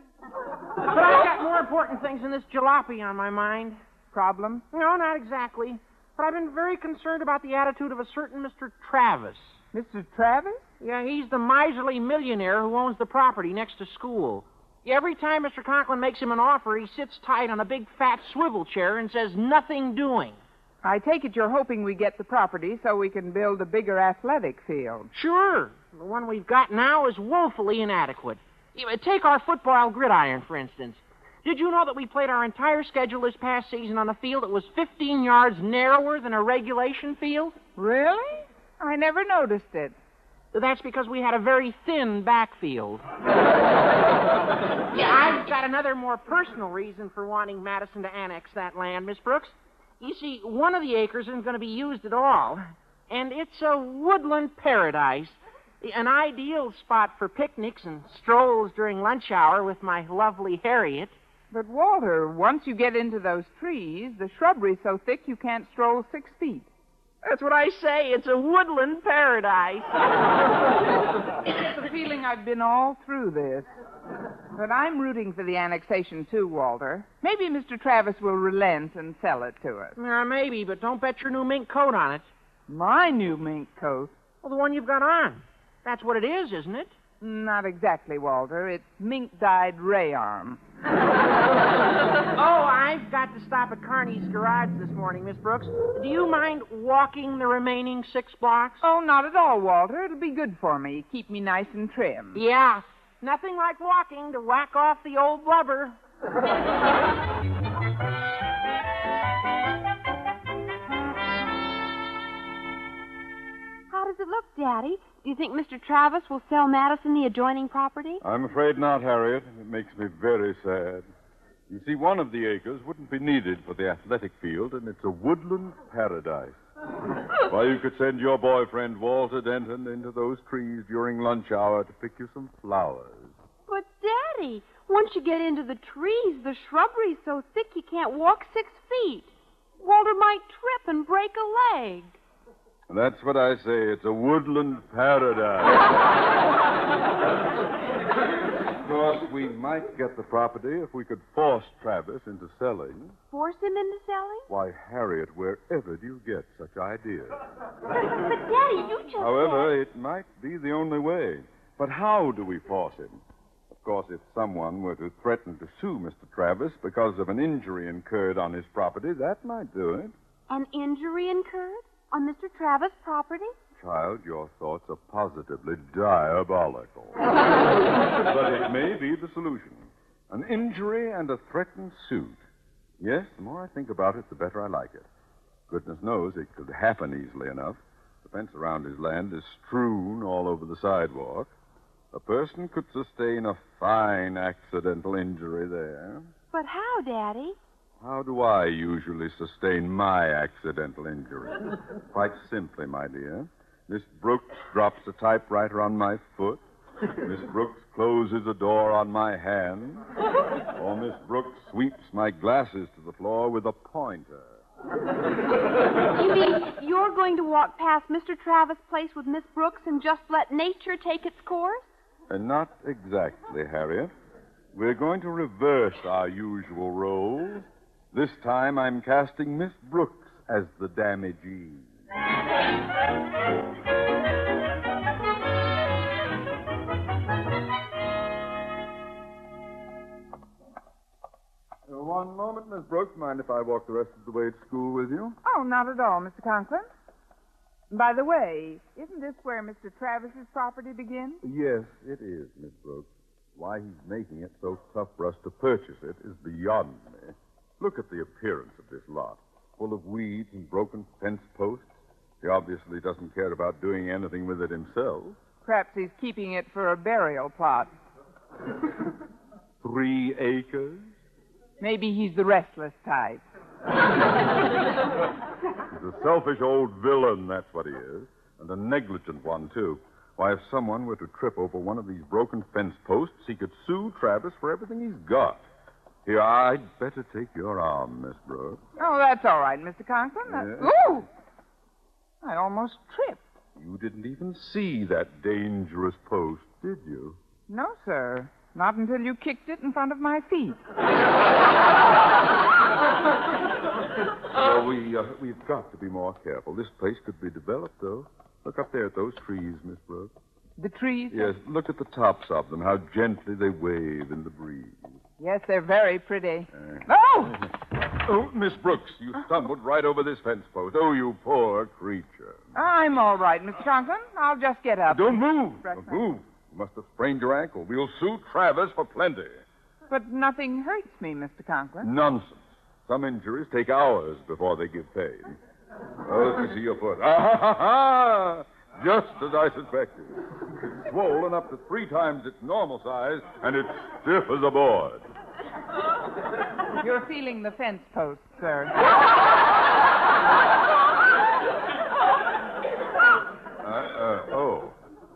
But I've got more important things than this jalopy on my mind. Problem? No, not exactly. But I've been very concerned about the attitude of a certain Mr. Travis. Mr. Travis? Yeah, he's the miserly millionaire who owns the property next to school. Every time Mr. Conklin makes him an offer, he sits tight on a big fat swivel chair and says, nothing doing. I take it you're hoping we get the property so we can build a bigger athletic field. Sure. The one we've got now is woefully inadequate. Take our football gridiron, for instance. Did you know that we played our entire schedule this past season on a field that was 15 yards narrower than a regulation field? Really? I never noticed it. That's because we had a very thin backfield. Yeah, I've got another more personal reason for wanting Madison to annex that land, Miss Brooks. You see, one of the acres isn't going to be used at all, and it's a woodland paradise. An ideal spot for picnics and strolls during lunch hour with my lovely Harriet. But, Walter, once you get into those trees, the shrubbery's so thick you can't stroll 6 feet. That's what I say. It's a woodland paradise. It's the feeling I've been all through this. But I'm rooting for the annexation, too, Walter. Maybe Mr. Travis will relent and sell it to us. Maybe, but don't bet your new mink coat on it. My new mink coat? Well, the one you've got on. That's what it is, isn't it? Not exactly, Walter. It's mink-dyed rayon. Oh, I've got to stop at Carney's garage this morning, Miss Brooks. Do you mind walking the remaining 6 blocks? Oh, not at all, Walter. It'll be good for me. Keep me nice and trim. Yeah. Nothing like walking to whack off the old blubber. How does it look, Daddy? Do you think Mr. Travis will sell Madison the adjoining property? I'm afraid not, Harriet. It makes me very sad. You see, one of the acres wouldn't be needed for the athletic field, and it's a woodland paradise. Why, you could send your boyfriend, Walter Denton, into those trees during lunch hour to pick you some flowers. But, Daddy, once you get into the trees, the shrubbery's so thick you can't walk 6 feet. Walter might trip and break a leg. That's what I say. It's a woodland paradise. Of course, we might get the property if we could force Travis into selling. Force him into selling? Why, Harriet, wherever do you get such ideas? But Daddy, you just However, it might be the only way. But how do we force him? Of course, if someone were to threaten to sue Mr. Travis because of an injury incurred on his property, that might do it. An injury incurred? On Mr. Travis' property? Child, your thoughts are positively diabolical. But it may be the solution. An injury and a threatened suit. Yes, the more I think about it, the better I like it. Goodness knows it could happen easily enough. The fence around his land is strewn all over the sidewalk. A person could sustain a fine accidental injury there. But how, Daddy? How do I usually sustain my accidental injury? Quite simply, my dear. Miss Brooks drops a typewriter on my foot. Miss Brooks closes a door on my hand. Or Miss Brooks sweeps my glasses to the floor with a pointer. You mean you're going to walk past Mr. Travis' place with Miss Brooks and just let nature take its course? Not exactly, Harriet. We're going to reverse our usual roles. This time I'm casting Miss Brooks as the damagee. One moment, Miss Brooks. Mind if I walk the rest of the way to school with you? Oh, not at all, Mr. Conklin. By the way, isn't this where Mr. Travis's property begins? Yes, it is, Miss Brooks. Why he's making it so tough for us to purchase it is beyond me. Look at the appearance of this lot. Full of weeds and broken fence posts. He obviously doesn't care about doing anything with it himself. Perhaps he's keeping it for a burial plot. 3 acres? Maybe he's the restless type. He's a selfish old villain, that's what he is. And a negligent one, too. Why, if someone were to trip over one of these broken fence posts, he could sue Travis for everything he's got. Here, I'd better take your arm, Miss Brooks. Oh, that's all right, Mr. Conklin. Yes. Ooh! I almost tripped. You didn't even see that dangerous post, did you? No, sir. Not until you kicked it in front of my feet. Well, we've got to be more careful. This place could be developed, though. Look up there at those trees, Miss Brooks. The trees? Yes, look at the tops of them, how gently they wave in the breeze. Yes, they're very pretty. Oh! Oh, Miss Brooks, you stumbled right over this fence post. Oh, you poor creature. I'm all right, Mr. Conklin. I'll just get up. Don't move. Don't move. You must have sprained your ankle. We'll sue Travis for plenty. But nothing hurts me, Mr. Conklin. Nonsense. Some injuries take hours before they give pain. Oh, let me see your foot. Ah, ha, ha, ha! Just as I suspected. It's swollen up to 3 times its normal size, and it's stiff as a board. You're feeling the fence post, sir.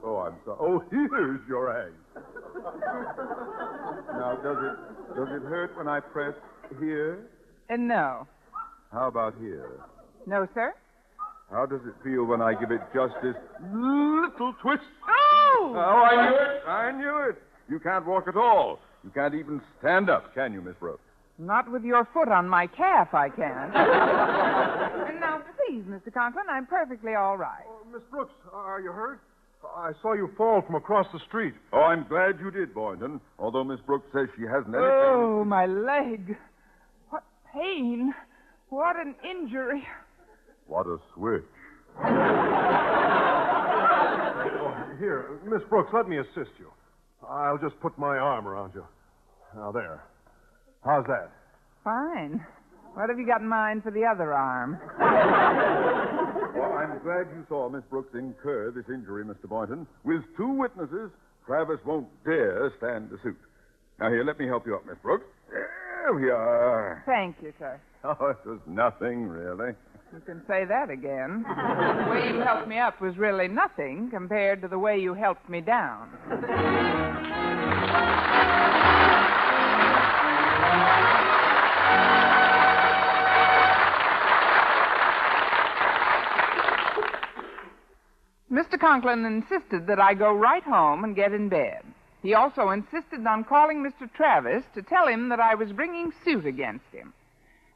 Oh, I'm sorry. Oh, here's your egg. Now, does it hurt when I press here? No. How about here? No, sir? How does it feel when I give it just this little twist? Oh! Oh, I knew it. I knew it. You can't walk at all. You can't even stand up, can you, Miss Brooks? Not with your foot on my calf, I can't. And now, please, Mr. Conklin, I'm perfectly all right. Miss Brooks, are you hurt? I saw you fall from across the street. Oh, I'm glad you did, Boynton. Although Miss Brooks says she hasn't any Oh, my leg. What pain. What an injury. What a switch. Here, Miss Brooks, let me assist you. I'll just put my arm around you. Now, there. How's that? Fine. What have you got in mind for the other arm? Well, I'm glad you saw Miss Brooks incur this injury, Mr. Boynton. With 2 witnesses, Travis won't dare stand the suit. Now, here, let me help you up, Miss Brooks. There we are. Thank you, sir. Oh, it was nothing, really. You can say that again. The way you helped me up was really nothing compared to the way you helped me down. Mr. Conklin insisted that I go right home and get in bed. He also insisted on calling Mr. Travis to tell him that I was bringing suit against him.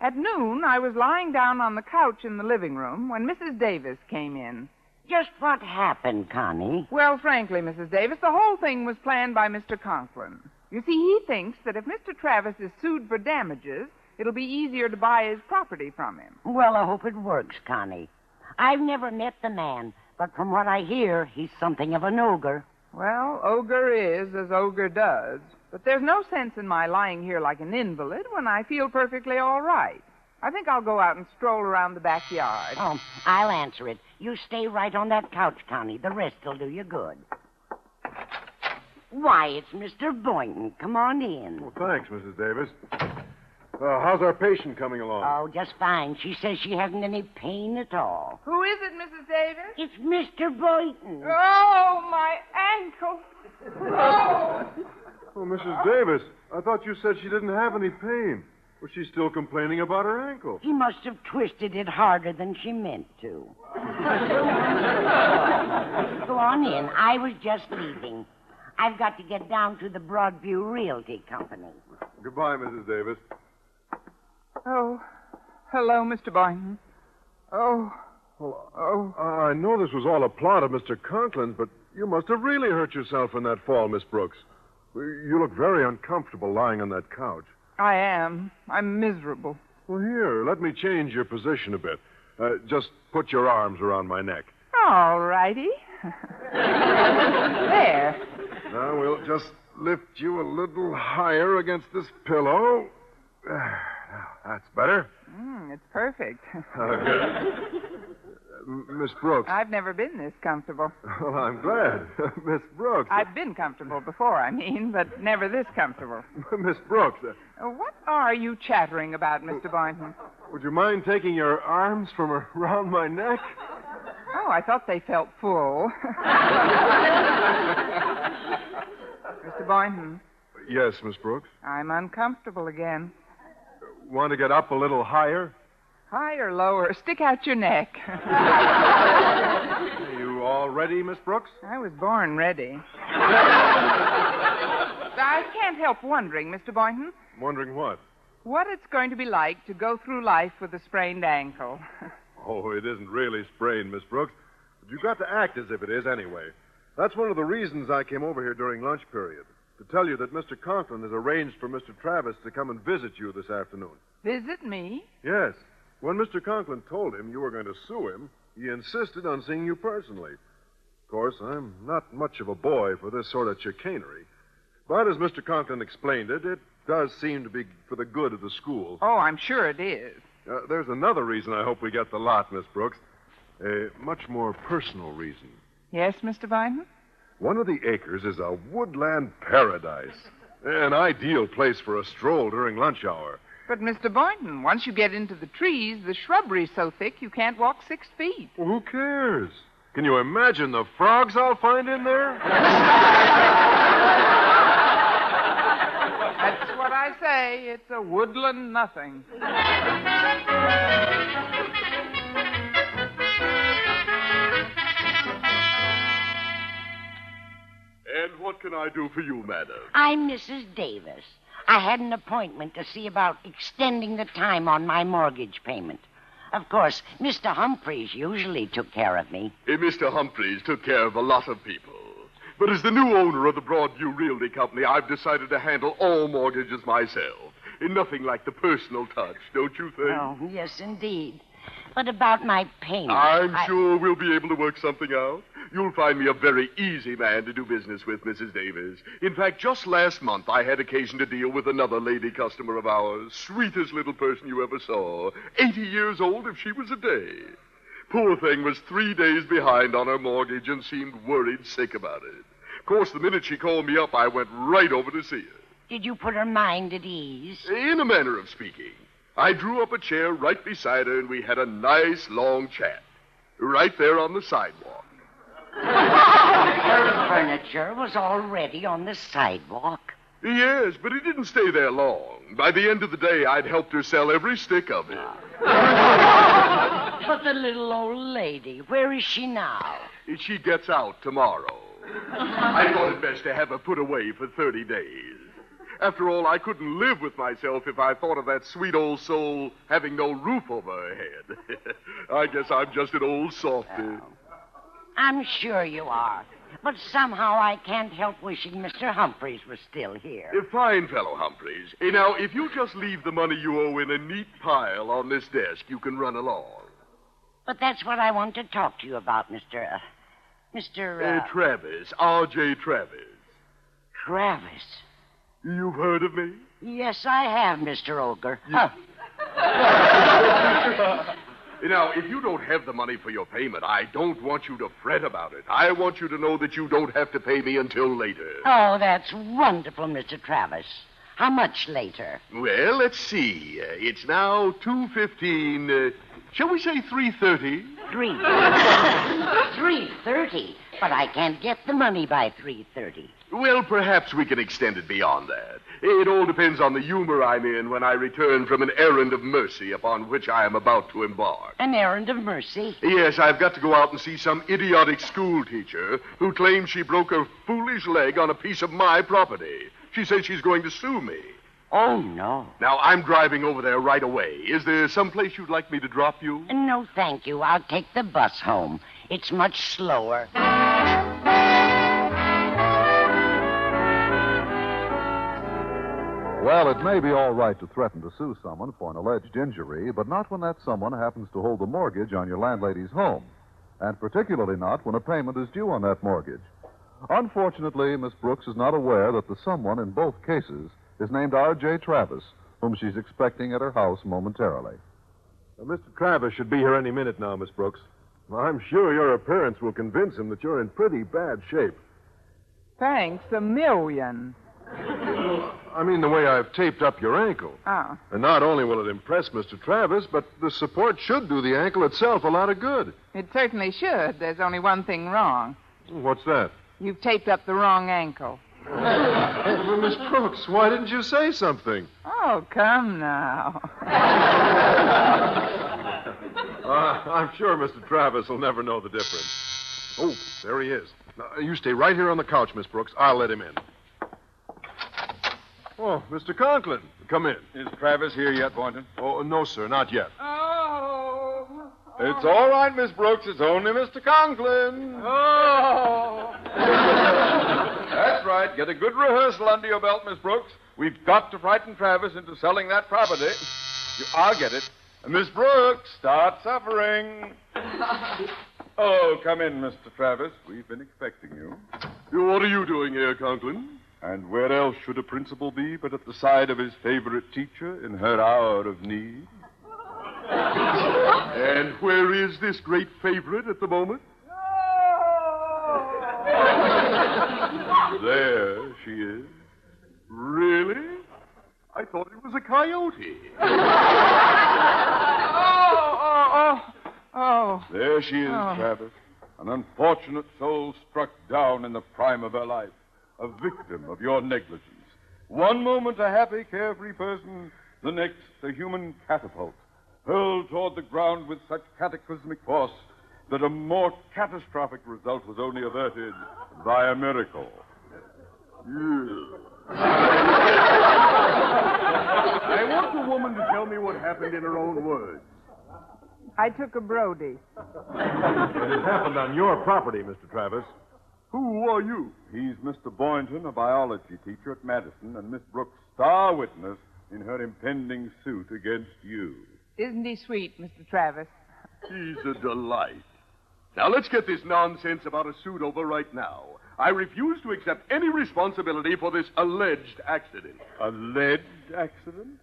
At noon, I was lying down on the couch in the living room when Mrs. Davis came in. Just what happened, Connie? Well, frankly, Mrs. Davis, the whole thing was planned by Mr. Conklin. You see, he thinks that if Mr. Travis is sued for damages, it'll be easier to buy his property from him. Well, I hope it works, Connie. I've never met the man, but from what I hear, he's something of an ogre. Well, ogre is as ogre does. But there's no sense in my lying here like an invalid when I feel perfectly all right. I think I'll go out and stroll around the backyard. Oh, I'll answer it. You stay right on that couch, Connie. The rest will do you good. Why, it's Mr. Boynton. Come on in. Well, thanks, Mrs. Davis. How's our patient coming along? Oh, just fine. She says she hasn't any pain at all. Who is it, Mrs. Davis? It's Mr. Boynton. Oh, my ankle. Oh. Oh, Mrs. Davis, I thought you said she didn't have any pain. Was she still complaining about her ankle? He must have twisted it harder than she meant to. Go on in. I was just leaving. I've got to get down to the Broadview Realty Company. Goodbye, Mrs. Davis. Oh, hello, Mr. Boynton. I know this was all a plot of Mr. Conklin's, but you must have really hurt yourself in that fall, Miss Brooks. You look very uncomfortable lying on that couch. I am. I'm miserable. Well, here, let me change your position a bit. Just put your arms around my neck. All righty. There. Now, we'll just lift you a little higher against this pillow. Now, that's better. It's perfect. Miss Brooks. I've never been this comfortable. Well, I'm glad. Miss Brooks. I've been comfortable before, but never this comfortable. Miss Brooks. What are you chattering about, Mr. Boynton? Would you mind taking your arms from around my neck? Oh, I thought they felt full. Mr. Boynton. Yes, Miss Brooks. I'm uncomfortable again. Want to get up a little higher? Higher, lower. Stick out your neck. Are you all ready, Miss Brooks? I was born ready. I can't help wondering, Mr. Boynton. Wondering what? What it's going to be like to go through life with a sprained ankle. Oh, it isn't really sprained, Miss Brooks. But you've got to act as if it is anyway. That's one of the reasons I came over here during lunch period. To tell you that Mr. Conklin has arranged for Mr. Travis to come and visit you this afternoon. Visit me? Yes. When Mr. Conklin told him you were going to sue him, he insisted on seeing you personally. Of course, I'm not much of a boy for this sort of chicanery. But as Mr. Conklin explained it, it does seem to be for the good of the school. Oh, I'm sure it is. There's another reason I hope we get the lot, Miss Brooks. A much more personal reason. Yes, Mr. Biden? One of the acres is a woodland paradise. An ideal place for a stroll during lunch hour. But, Mr. Boynton, once you get into the trees, the shrubbery's so thick you can't walk 6 feet. Well, who cares? Can you imagine the frogs I'll find in there? That's what I say. It's a woodland nothing. And what can I do for you, madam? I'm Mrs. Davis. I had an appointment to see about extending the time on my mortgage payment. Of course, Mr. Humphreys usually took care of me. Mr. Humphreys took care of a lot of people. But as the new owner of the Broadview Realty Company, I've decided to handle all mortgages myself. Nothing like the personal touch, don't you think? Oh, yes, indeed. But about my payment... I'm sure we'll be able to work something out. You'll find me a very easy man to do business with, Mrs. Davis. In fact, just last month, I had occasion to deal with another lady customer of ours. Sweetest little person you ever saw. 80 years old if she was a day. Poor thing was 3 days behind on her mortgage and seemed worried sick about it. Of course, the minute she called me up, I went right over to see her. Did you put her mind at ease? In a manner of speaking. I drew up a chair right beside her, and we had a nice, long chat. Right there on the sidewalk. Her furniture was already on the sidewalk. Yes, but it didn't stay there long. By the end of the day, I'd helped her sell every stick of it. But the little old lady, where is she now? She gets out tomorrow. I thought it best to have her put away for 30 days. After all, I couldn't live with myself if I thought of that sweet old soul having no roof over her head. I guess I'm just an old softy. Oh. I'm sure you are. But somehow I can't help wishing Mr. Humphreys was still here. A fine fellow, Humphreys. Now, if you just leave the money you owe in a neat pile on this desk, you can run along. But that's what I want to talk to you about, Mr. Travis. R.J. Travis. Travis. You've heard of me? Yes, I have, Mr. Ogre. Now, if you don't have the money for your payment, I don't want you to fret about it. I want you to know that you don't have to pay me until later. Oh, that's wonderful, Mr. Travis. How much later? Well, let's see. It's now 2:15. Shall we say 3:30? 3:30. But I can't get the money by 3:30. Well, perhaps we can extend it beyond that. It all depends on the humor I'm in when I return from an errand of mercy upon which I am about to embark. An errand of mercy? Yes, I've got to go out and see some idiotic school teacher who claims she broke her foolish leg on a piece of my property. She says she's going to sue me. Oh, no. Now, I'm driving over there right away. Is there some place you'd like me to drop you? No, thank you. I'll take the bus home. It's much slower. Well, it may be all right to threaten to sue someone for an alleged injury, but not when that someone happens to hold the mortgage on your landlady's home, and particularly not when a payment is due on that mortgage. Unfortunately, Miss Brooks is not aware that the someone in both cases is named R.J. Travis, whom she's expecting at her house momentarily. Mr. Travis should be here any minute now, Miss Brooks. Well, I'm sure your appearance will convince him that you're in pretty bad shape. Thanks a million. I mean the way I've taped up your ankle. Oh. And not only will it impress Mr. Travis, but the support should do the ankle itself a lot of good. It certainly should. There's only one thing wrong. What's that? You've taped up the wrong ankle. Well, Miss Brooks, why didn't you say something? Oh, come now. I'm sure Mr. Travis will never know the difference. Oh, there he is. Now, you stay right here on the couch, Miss Brooks. I'll let him in. Oh, Mr. Conklin, come in. Is Travis here yet, Boynton? Oh, no, sir, not yet. Oh. It's all right, Miss Brooks. It's only Mr. Conklin. Oh. That's right. Get a good rehearsal under your belt, Miss Brooks. We've got to frighten Travis into selling that property. I'll get it. Miss Brooks, start suffering. Oh, come in, Mr. Travis. We've been expecting you. What are you doing here, Conklin? And where else should a principal be but at the side of his favorite teacher in her hour of need? And where is this great favorite at the moment? There she is. Really? I thought it was a coyote. Oh. There she is, Travis. An unfortunate soul struck down in the prime of her life. A victim of your negligence. One moment a happy, carefree person, the next a human catapult, hurled toward the ground with such cataclysmic force that a more catastrophic result was only averted by a miracle. I want the woman to tell me what happened in her own words. I took a Brody. It happened on your property, Mr. Travis. Who are you? He's Mr. Boynton, a biology teacher at Madison, and Miss Brooks' star witness in her impending suit against you. Isn't he sweet, Mr. Travis? He's a delight. Now, let's get this nonsense about a suit over right now. I refuse to accept any responsibility for this alleged accident. Alleged accident?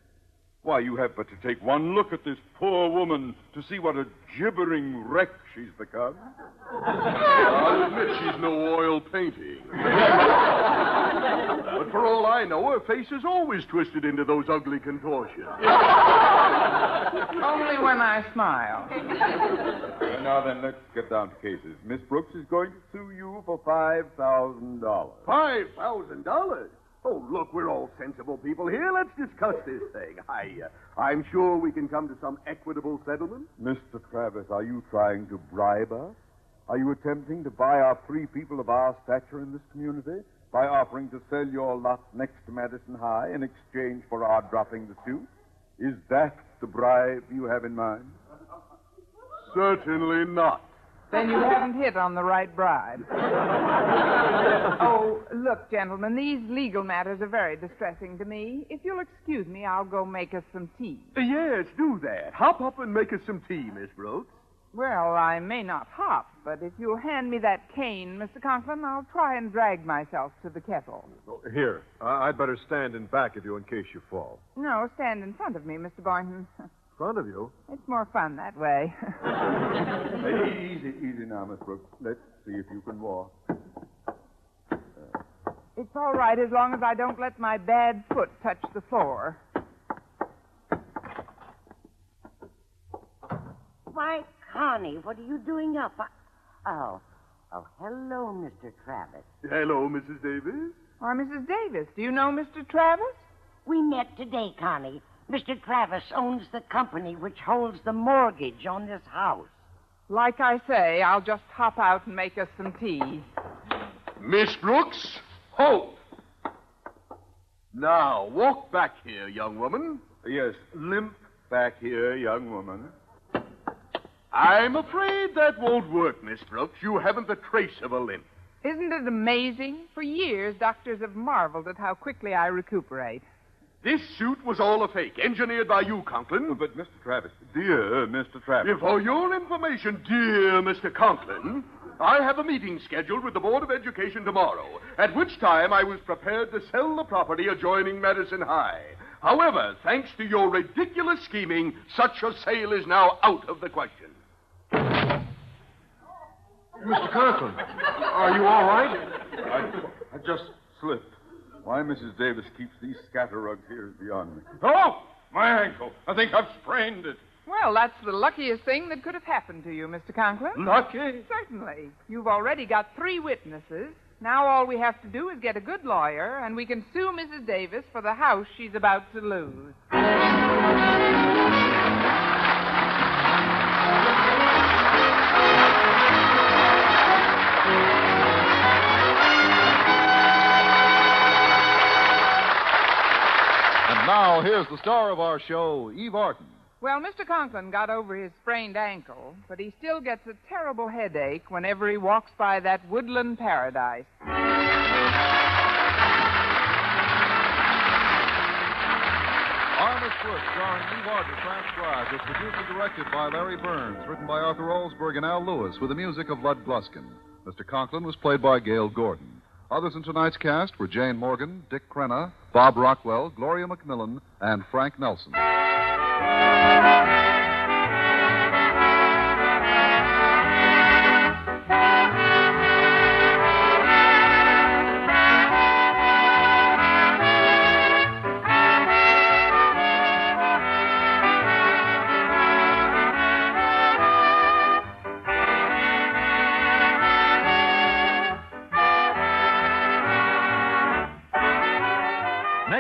Why, you have but to take one look at this poor woman to see what a gibbering wreck she's become. I'll admit she's no oil painting. But for all I know, her face is always twisted into those ugly contortions. Only when I smile. Now then, let's get down to cases. Miss Brooks is going to sue you for $5,000. $5,000? Oh, look, we're all sensible people here. Let's discuss this thing. I'm sure we can come to some equitable settlement. Mr. Travis, are you trying to bribe us? Are you attempting to buy our three people of our stature in this community by offering to sell your lot next to Madison High in exchange for our dropping the suit? Is that the bribe you have in mind? Certainly not. Then you haven't hit on the right bribe. Oh, look, gentlemen, these legal matters are very distressing to me. If you'll excuse me, I'll go make us some tea. Yes, do that. Hop up and make us some tea, Miss Brooks. Well, I may not hop, but if you'll hand me that cane, Mr. Conklin, I'll try and drag myself to the kettle. Oh, here, I'd better stand in back of you in case you fall. No, stand in front of me, Mr. Boynton. Front of you? It's more fun that way. Hey, easy now, Miss Brooks. Let's see if you can walk. It's all right as long as I don't let my bad foot touch the floor. Why, Connie, what are you doing up? Oh, hello, Mr. Travis. Hello, Mrs. Davis. Why, Mrs. Davis, do you know Mr. Travis? We met today, Connie. Mr. Travis owns the company which holds the mortgage on this house. Like I say, I'll just hop out and make us some tea. Miss Brooks, halt. Now, walk back here, young woman. Yes, limp back here, young woman. I'm afraid that won't work, Miss Brooks. You haven't a trace of a limp. Isn't it amazing? For years, doctors have marveled at how quickly I recuperate. This suit was all a fake, engineered by you, Conklin. But, Mr. Travis, dear Mr. Travis. For your information, dear Mr. Conklin, I have a meeting scheduled with the Board of Education tomorrow, at which time I was prepared to sell the property adjoining Madison High. However, thanks to your ridiculous scheming, such a sale is now out of the question. Mr. Conklin, are you all right? I just slipped. Why Mrs. Davis keeps these scatter rugs here is beyond me. Oh, my ankle. I think I've sprained it. Well, that's the luckiest thing that could have happened to you, Mr. Conklin. Lucky? Certainly. You've already got 3 witnesses. Now all we have to do is get a good lawyer, and we can sue Mrs. Davis for the house she's about to lose. And now, here's the star of our show, Eve Arden. Well, Mr. Conklin got over his sprained ankle, but he still gets a terrible headache whenever he walks by that woodland paradise. Armis Brooks, starring Eve Arden, transcribed, was produced and directed by Larry Burns, written by Arthur Olsberg and Al Lewis, with the music of Lud Gluskin. Mr. Conklin was played by Gail Gordon. Others in tonight's cast were Jane Morgan, Dick Crenna, Bob Rockwell, Gloria McMillan, and Frank Nelson.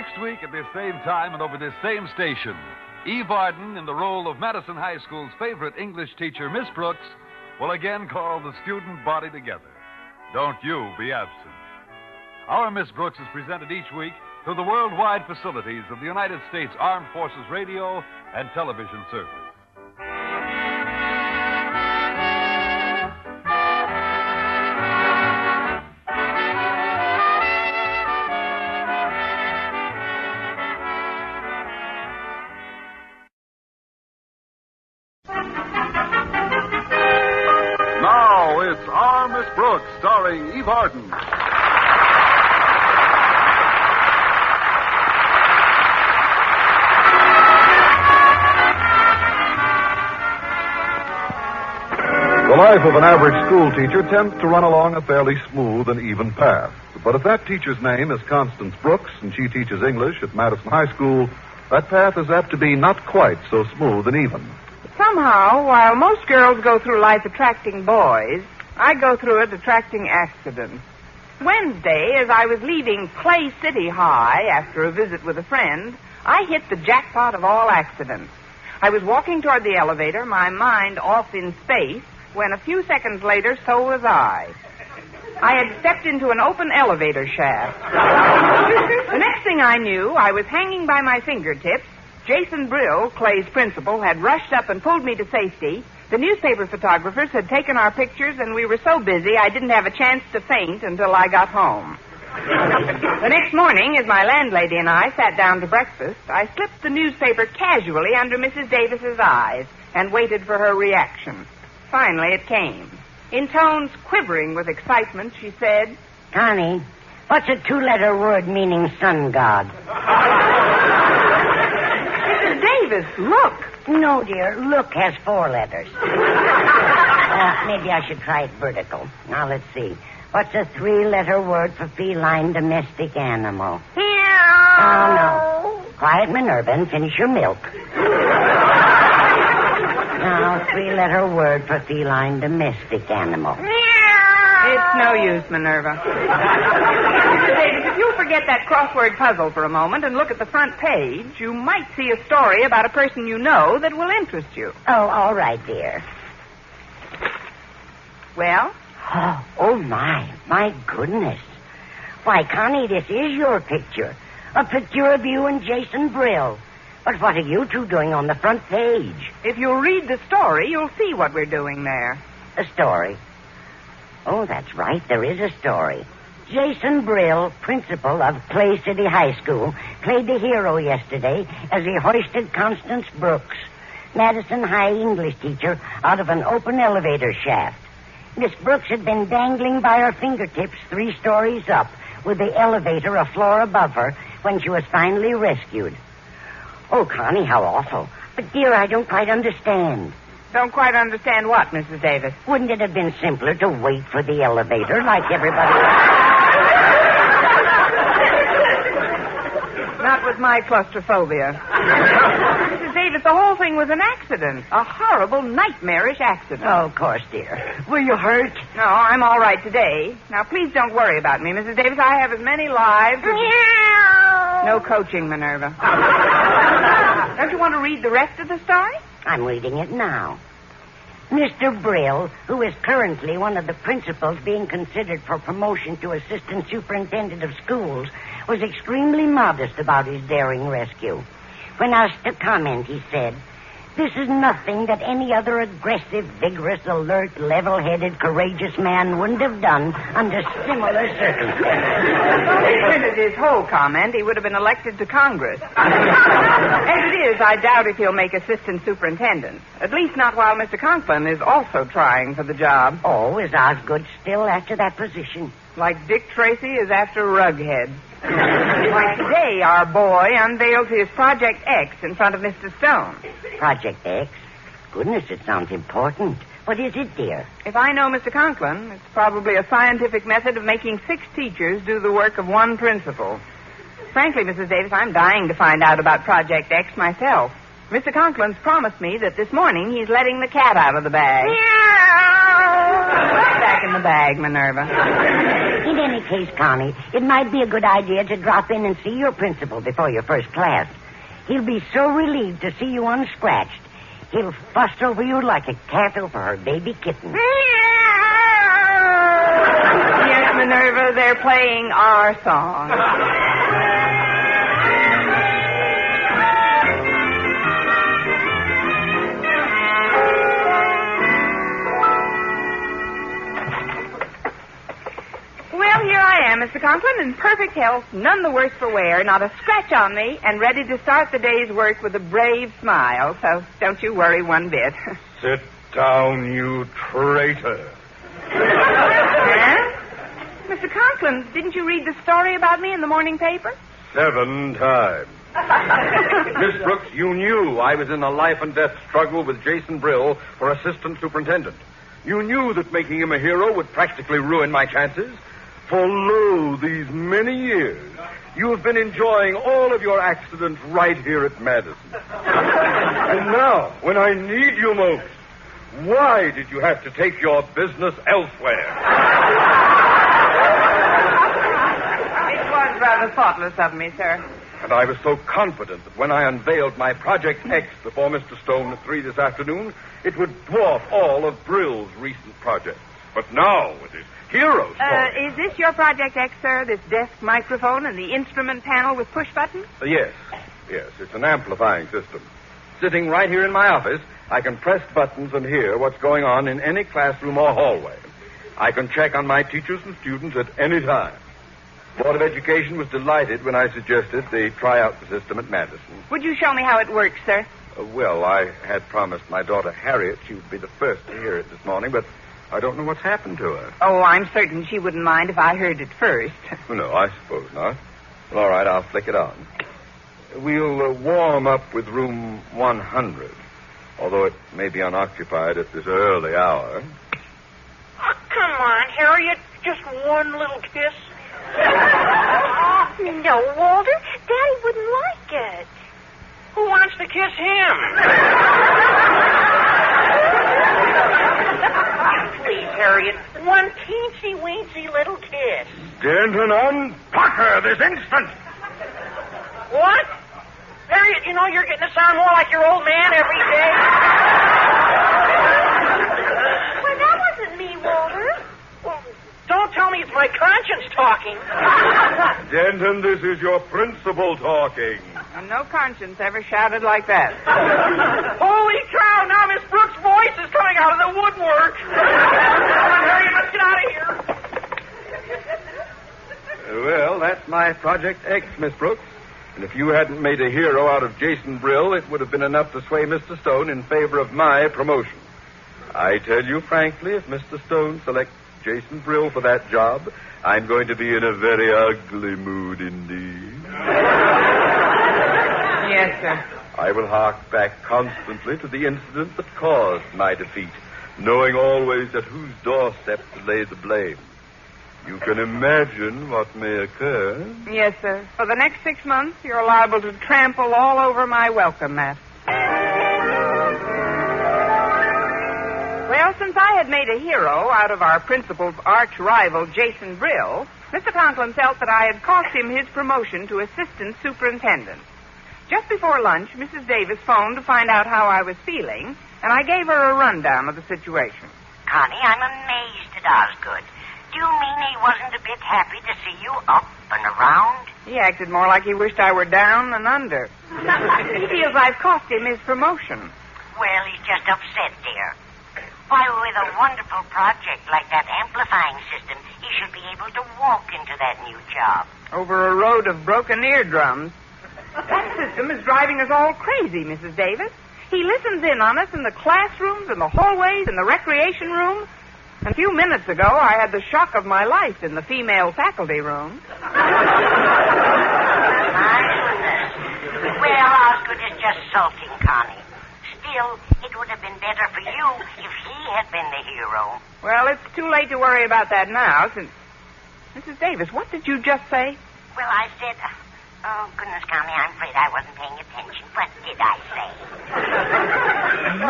Next week at this same time and over this same station, Eve Arden, in the role of Madison High School's favorite English teacher, Miss Brooks, will again call the student body together. Don't you be absent. Our Miss Brooks is presented each week through the worldwide facilities of the United States Armed Forces Radio and Television Service. Now it's Our Miss Brooks, starring Eve Arden. The life of an average school teacher tends to run along a fairly smooth and even path. But if that teacher's name is Constance Brooks and she teaches English at Madison High School, that path is apt to be not quite so smooth and even. Somehow, while most girls go through life attracting boys, I go through it attracting accidents. Wednesday, as I was leaving Clay City High after a visit with a friend, I hit the jackpot of all accidents. I was walking toward the elevator, my mind off in space, when a few seconds later, so was I. I had stepped into an open elevator shaft. The next thing I knew, I was hanging by my fingertips. Jason Brill, Clay's principal, had rushed up and pulled me to safety. The newspaper photographers had taken our pictures, and we were so busy I didn't have a chance to faint until I got home. The next morning, as my landlady and I sat down to breakfast, I slipped the newspaper casually under Mrs. Davis's eyes and waited for her reaction. Finally, it came. In tones quivering with excitement, she said, Connie, what's a two-letter word meaning sun god? Mrs. Davis, look. No, dear. Look has 4 letters. Maybe I should try it vertical. Now, let's see. What's a 3-letter word for feline domestic animal? Oh, no. Quiet, Minerva, and finish your milk. Now, 3-letter word for feline domestic animal. It's no use, Minerva. Mrs. Davis, if you'll forget that crossword puzzle for a moment and look at the front page, you might see a story about a person you know that will interest you. Oh, all right, dear. Well? Oh, my goodness. Why, Connie, this is your picture. A picture of you and Jason Brill. But what are you two doing on the front page? If you'll read the story, you'll see what we're doing there. A story? Oh, that's right. There is a story. Jason Brill, principal of Clay City High School, played the hero yesterday as he hoisted Constance Brooks, Madison High English teacher, out of an open elevator shaft. Miss Brooks had been dangling by her fingertips 3 stories up, with the elevator a floor above her, when she was finally rescued. Oh, Connie, how awful. But, dear, I don't quite understand. Don't quite understand what, Mrs. Davis? Wouldn't it have been simpler to wait for the elevator like everybody else? Not with my claustrophobia. Mrs. Davis, the whole thing was an accident. A horrible, nightmarish accident. Oh, of course, dear. Were you hurt? No, I'm all right today. Now, please don't worry about me, Mrs. Davis. I have as many lives as... No coaching, Minerva. Don't you want to read the rest of the story? I'm reading it now. Mr. Brill, who is currently one of the principals being considered for promotion to assistant superintendent of schools, was extremely modest about his daring rescue. When asked to comment, he said, "This is nothing that any other aggressive, vigorous, alert, level-headed, courageous man wouldn't have done under similar circumstances." If he printed his whole comment, he would have been elected to Congress. As it is, I doubt if he'll make assistant superintendent. At least not while Mr. Conklin is also trying for the job. Oh, is Osgood still after that position? Like Dick Tracy is after Rughead. Why, today our boy unveiled his Project X in front of Mr. Stone. Project X? Goodness, it sounds important. What is it, dear? If I know Mr. Conklin, it's probably a scientific method of making 6 teachers do the work of one principal. Frankly, Mrs. Davis, I'm dying to find out about Project X myself. Mr. Conklin's promised me that this morning he's letting the cat out of the bag. Meow. Back in the bag. bag, Minerva. In any case, Connie, it might be a good idea to drop in and see your principal before your first class. He'll be so relieved to see you unscratched. He'll fuss over you like a cat over her baby kitten. Yes, Minerva, they're playing our song. Well, here I am, Mr. Conklin, in perfect health, none the worse for wear, not a scratch on me, and ready to start the day's work with a brave smile. So don't you worry one bit. Sit down, you traitor. Huh? Mr. Conklin, didn't you read the story about me in the morning paper? 7 times. Miss Brooks, you knew I was in a life and death struggle with Jason Brill for assistant superintendent. You knew that making him a hero would practically ruin my chances. For lo, these many years, you have been enjoying all of your accidents right here at Madison. And now, when I need you most, why did you have to take your business elsewhere? It was rather thoughtless of me, sir. And I was so confident that when I unveiled my Project X before Mr. Stone at 3 this afternoon, it would dwarf all of Brill's recent projects. But now, with his hero story... Is this your Project X, sir? This desk microphone and the instrument panel with push buttons? Yes. It's an amplifying system. Sitting right here in my office, I can press buttons and hear what's going on in any classroom or hallway. I can check on my teachers and students at any time. The Board of Education was delighted when I suggested they try out the system at Madison. Would you show me how it works, sir? Well, I had promised my daughter Harriet she would be the first to hear it this morning, but I don't know what's happened to her. Oh, I'm certain she wouldn't mind if I heard it first. No, I suppose not. Well, all right, I'll flick it on. We'll warm up with room 100, although it may be unoccupied at this early hour. Oh, come on, Harriet. Just one little kiss. No, Walter. Daddy wouldn't like it. Who wants to kiss him? Please, Harriet. One teensy-weensy little kiss. Denton, unpack her this instant. What? Harriet, you know you're getting to sound more like your old man every day. Well, that wasn't me, Walter. Well, don't tell me it's my conscience talking. Denton, this is your principal talking. And no conscience ever shouted like that. Holy cow, now Miss Brooks' voice is coming out of the woodwork. Come on, Harriet, let's get out of here. Well, that's my Project X, Miss Brooks. And if you hadn't made a hero out of Jason Brill, it would have been enough to sway Mr. Stone in favor of my promotion. I tell you frankly, if Mr. Stone selects Jason Brill for that job, I'm going to be in a very ugly mood indeed. Yes, sir. I will hark back constantly to the incident that caused my defeat, knowing always at whose doorstep to lay the blame. You can imagine what may occur. Yes, sir. For the next 6 months, you're liable to trample all over my welcome mat. Well, since I had made a hero out of our principal's arch-rival, Jason Brill, Mr. Conklin felt that I had cost him his promotion to assistant superintendent. Just before lunch, Mrs. Davis phoned to find out how I was feeling, and I gave her a rundown of the situation. Connie, I'm amazed at Osgood. Do you mean he wasn't a bit happy to see you up and around? He acted more like he wished I were down than under. He feels I've cost him his promotion. Well, he's just upset, dear. Why, with a wonderful project like that amplifying system, he should be able to walk into that new job. Over a road of broken eardrums. That system is driving us all crazy, Mrs. Davis. He listens in on us in the classrooms, in the hallways, in the recreation room. A few minutes ago, I had the shock of my life in the female faculty room. My goodness. Well, Osgood is just sulking, Connie. Still, it would have been better for you if he had been the hero. Well, it's too late to worry about that now, since... Mrs. Davis, what did you just say? Well, I said... Oh, goodness, Connie, I'm afraid I wasn't paying attention. What did I say?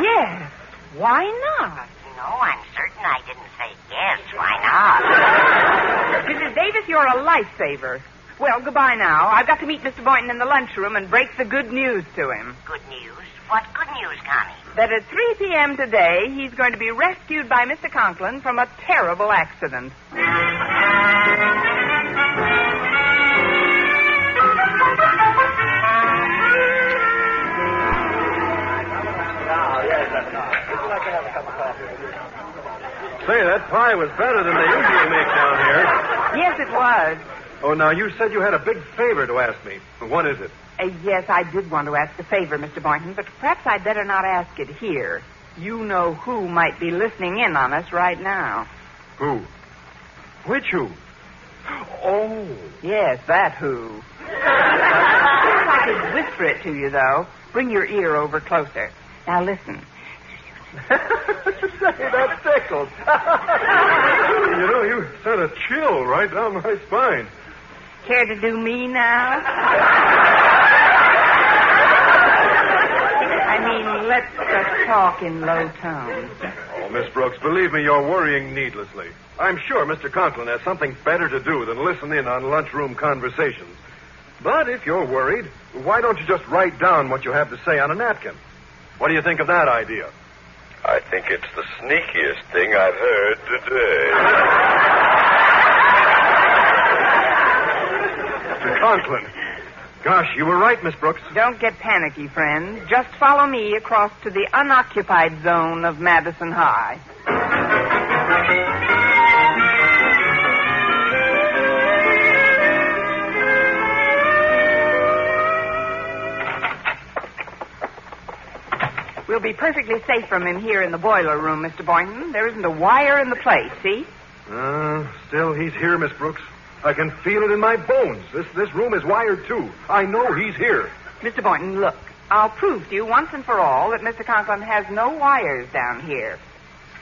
Yes. Why not? No, I'm certain I didn't say yes. Why not? Mrs. Davis, you're a lifesaver. Well, goodbye now. I've got to meet Mr. Boynton in the lunchroom and break the good news to him. Good news? What good news, Connie? That at 3 p.m. today, he's going to be rescued by Mr. Conklin from a terrible accident. Say, that pie was better than they usually make down here. Yes, it was. Oh, now, you said you had a big favor to ask me. What is it? Yes, I did want to ask a favor, Mr. Boynton, but perhaps I'd better not ask it here. You know who might be listening in on us right now. Who? Which who? Oh. Yes, that who. If I could whisper it to you, though. Bring your ear over closer. Now, listen. Say, that tickles. You know, you sent a chill right down my spine. Care to do me now? I mean, let's just talk in low tones. Oh, Miss Brooks, believe me, you're worrying needlessly. I'm sure Mr. Conklin has something better to do than listen in on lunchroom conversations. But if you're worried, why don't you just write down what you have to say on a napkin? What do you think of that idea? I think it's the sneakiest thing I've heard today. Mr. Conklin. Gosh, you were right, Miss Brooks. Don't get panicky, friend. Just follow me across to the unoccupied zone of Madison High. We'll be perfectly safe from him here in the boiler room, Mr. Boynton. There isn't a wire in the place, see? Still, he's here, Miss Brooks. I can feel it in my bones. This room is wired, too. I know he's here. Mr. Boynton, look. I'll prove to you once and for all that Mr. Conklin has no wires down here.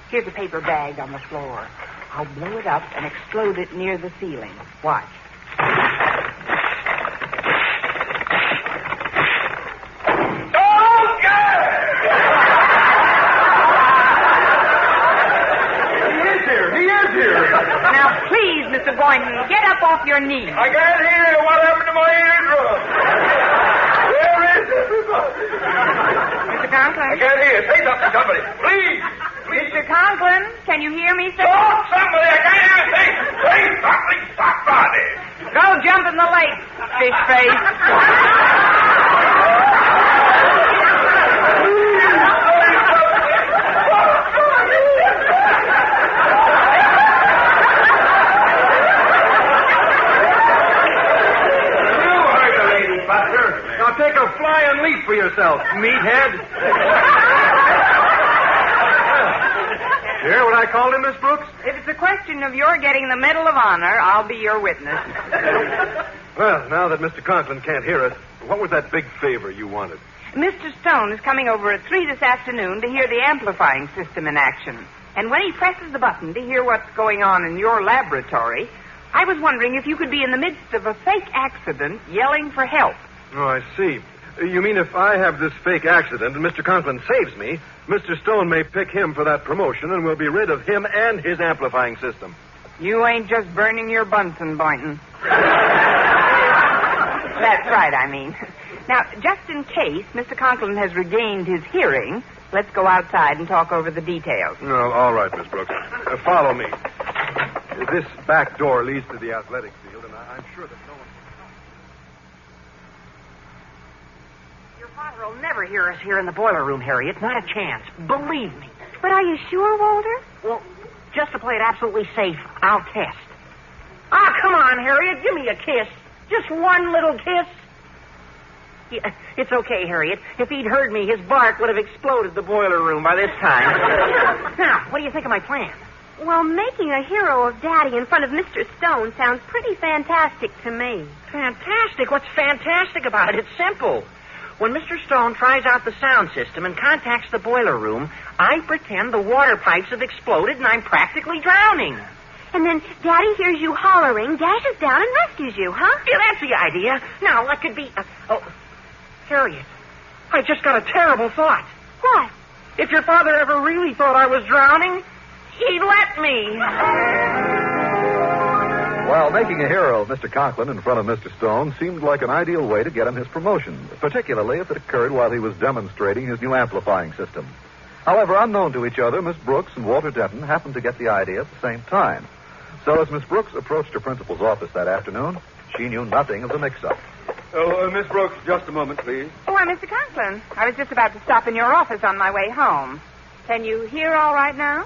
Here's a paper bag on the floor. I'll blow it up and explode it near the ceiling. Watch. Mr. Boynton, get up off your knees. I can't hear you. What happened to my eardrum? Where is everybody? Mr. Conklin? I can't hear you. Say something, somebody. Please. Mr. Conklin, can you hear me, sir? Talk, somebody. I can't hear you. Say something, somebody. Go jump in the lake, fish face. Take a flying leap for yourself, meathead. Hear what I called him, Miss Brooks? If it's a question of your getting the Medal of Honor, I'll be your witness. Well, now that Mr. Conklin can't hear us, what was that big favor you wanted? Mr. Stone is coming over at 3 this afternoon to hear the amplifying system in action. And when he presses the button to hear what's going on in your laboratory, I was wondering if you could be in the midst of a fake accident yelling for help. Oh, I see. You mean if I have this fake accident and Mr. Conklin saves me, Mr. Stone may pick him for that promotion and we'll be rid of him and his amplifying system. You ain't just burning your Bunsen, Boynton. That's right, I mean. Now, just in case Mr. Conklin has regained his hearing, let's go outside and talk over the details. No, all right, Miss Brooks. Follow me. This back door leads to the athletic field, and I'm sure that no one... Father will never hear us here in the boiler room, Harriet. Not a chance. Believe me. But are you sure, Walter? Well, just to play it absolutely safe, I'll test. Ah, come on, Harriet. Give me a kiss. Just one little kiss. Yeah, it's okay, Harriet. If he'd heard me, his bark would have exploded the boiler room by this time. Now, what do you think of my plan? Well, making a hero of Daddy in front of Mr. Stone sounds pretty fantastic to me. Fantastic? What's fantastic about it? It's simple. When Mr. Stone tries out the sound system and contacts the boiler room, I pretend the water pipes have exploded and I'm practically drowning. And then Daddy hears you hollering, dashes down, and rescues you, huh? Yeah, that's the idea. Now, what could be... Oh, Harriet, I just got a terrible thought. What? If your father ever really thought I was drowning, he'd let me. Well, making a hero of Mr. Conklin in front of Mr. Stone seemed like an ideal way to get him his promotion, particularly if it occurred while he was demonstrating his new amplifying system. However, unknown to each other, Miss Brooks and Walter Denton happened to get the idea at the same time. So as Miss Brooks approached her principal's office that afternoon, she knew nothing of the mix-up. Oh, Miss Brooks, just a moment, please. Oh, why, Mr. Conklin, I was just about to stop in your office on my way home. Can you hear all right now?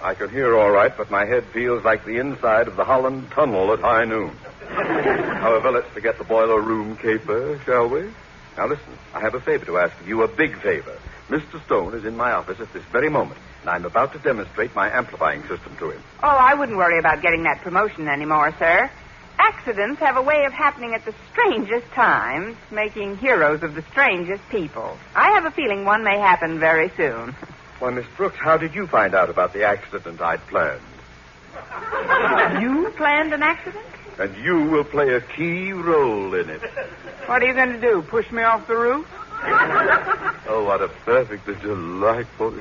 I can hear all right, but my head feels like the inside of the Holland Tunnel at high noon. However, let's forget the boiler room caper, shall we? Now, listen, I have a favor to ask of you, a big favor. Mr. Stone is in my office at this very moment, and I'm about to demonstrate my amplifying system to him. Oh, I wouldn't worry about getting that promotion anymore, sir. Accidents have a way of happening at the strangest times, making heroes of the strangest people. I have a feeling one may happen very soon. Why, Miss Brooks, how did you find out about the accident I'd planned? You planned an accident? And you will play a key role in it. What are you going to do, push me off the roof? Oh, what a perfectly delightful...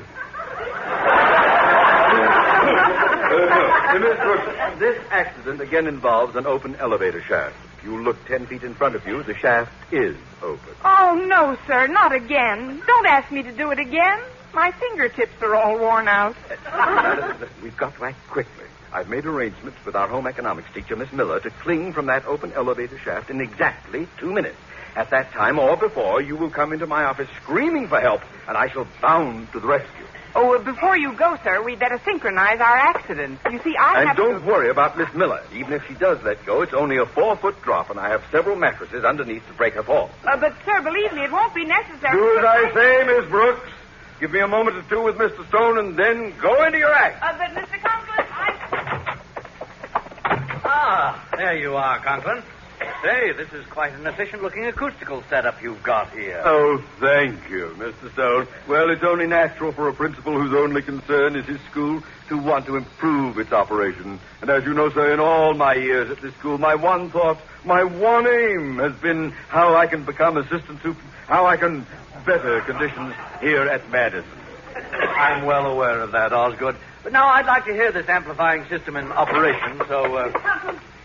Miss Brooks, this accident again involves an open elevator shaft. If you look 10 feet in front of you, the shaft is open. Oh, no, sir, not again. Don't ask me to do it again. My fingertips are all worn out. Listen, we've got to act quickly. I've made arrangements with our home economics teacher, Miss Miller, to cling from that open elevator shaft in exactly 2 minutes. At that time or before, you will come into my office screaming for help, and I shall bound to the rescue. Oh, before you go, sir, we'd better synchronize our accident. You see, I have don't worry about Miss Miller. Even if she does let go, it's only a 4-foot drop, and I have several mattresses underneath to break her fall. But, sir, believe me, it won't be necessary. Do as I say, Miss Brooks. Give me a moment or two with Mr. Stone, and then go into your act. But, Mr. Conklin, Ah, there you are, Conklin. Say, this is quite an efficient-looking acoustical setup you've got here. Oh, thank you, Mr. Stone. Well, it's only natural for a principal whose only concern is his school to want to improve its operation. And as you know, sir, in all my years at this school, my one thought, my one aim has been how I can become assistant how I can better conditions here at Madison. I'm well aware of that, Osgood. But now I'd like to hear this amplifying system in operation, so...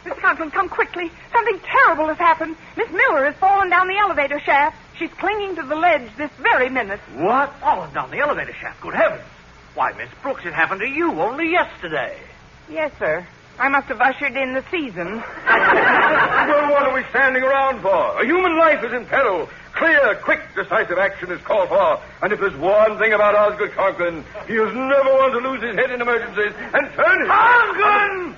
Mr. Conklin, come quickly. Something terrible has happened. Miss Miller has fallen down the elevator shaft. She's clinging to the ledge this very minute. What? Fallen down the elevator shaft? Good heavens. Why, Miss Brooks, it happened to you only yesterday. Yes, sir. I must have ushered in the season. Well, what are we standing around for? A human life is in peril. Clear, quick, decisive action is called for. And if there's one thing about Osgood Conklin, he is never one to lose his head in emergencies and turn his... Osgood!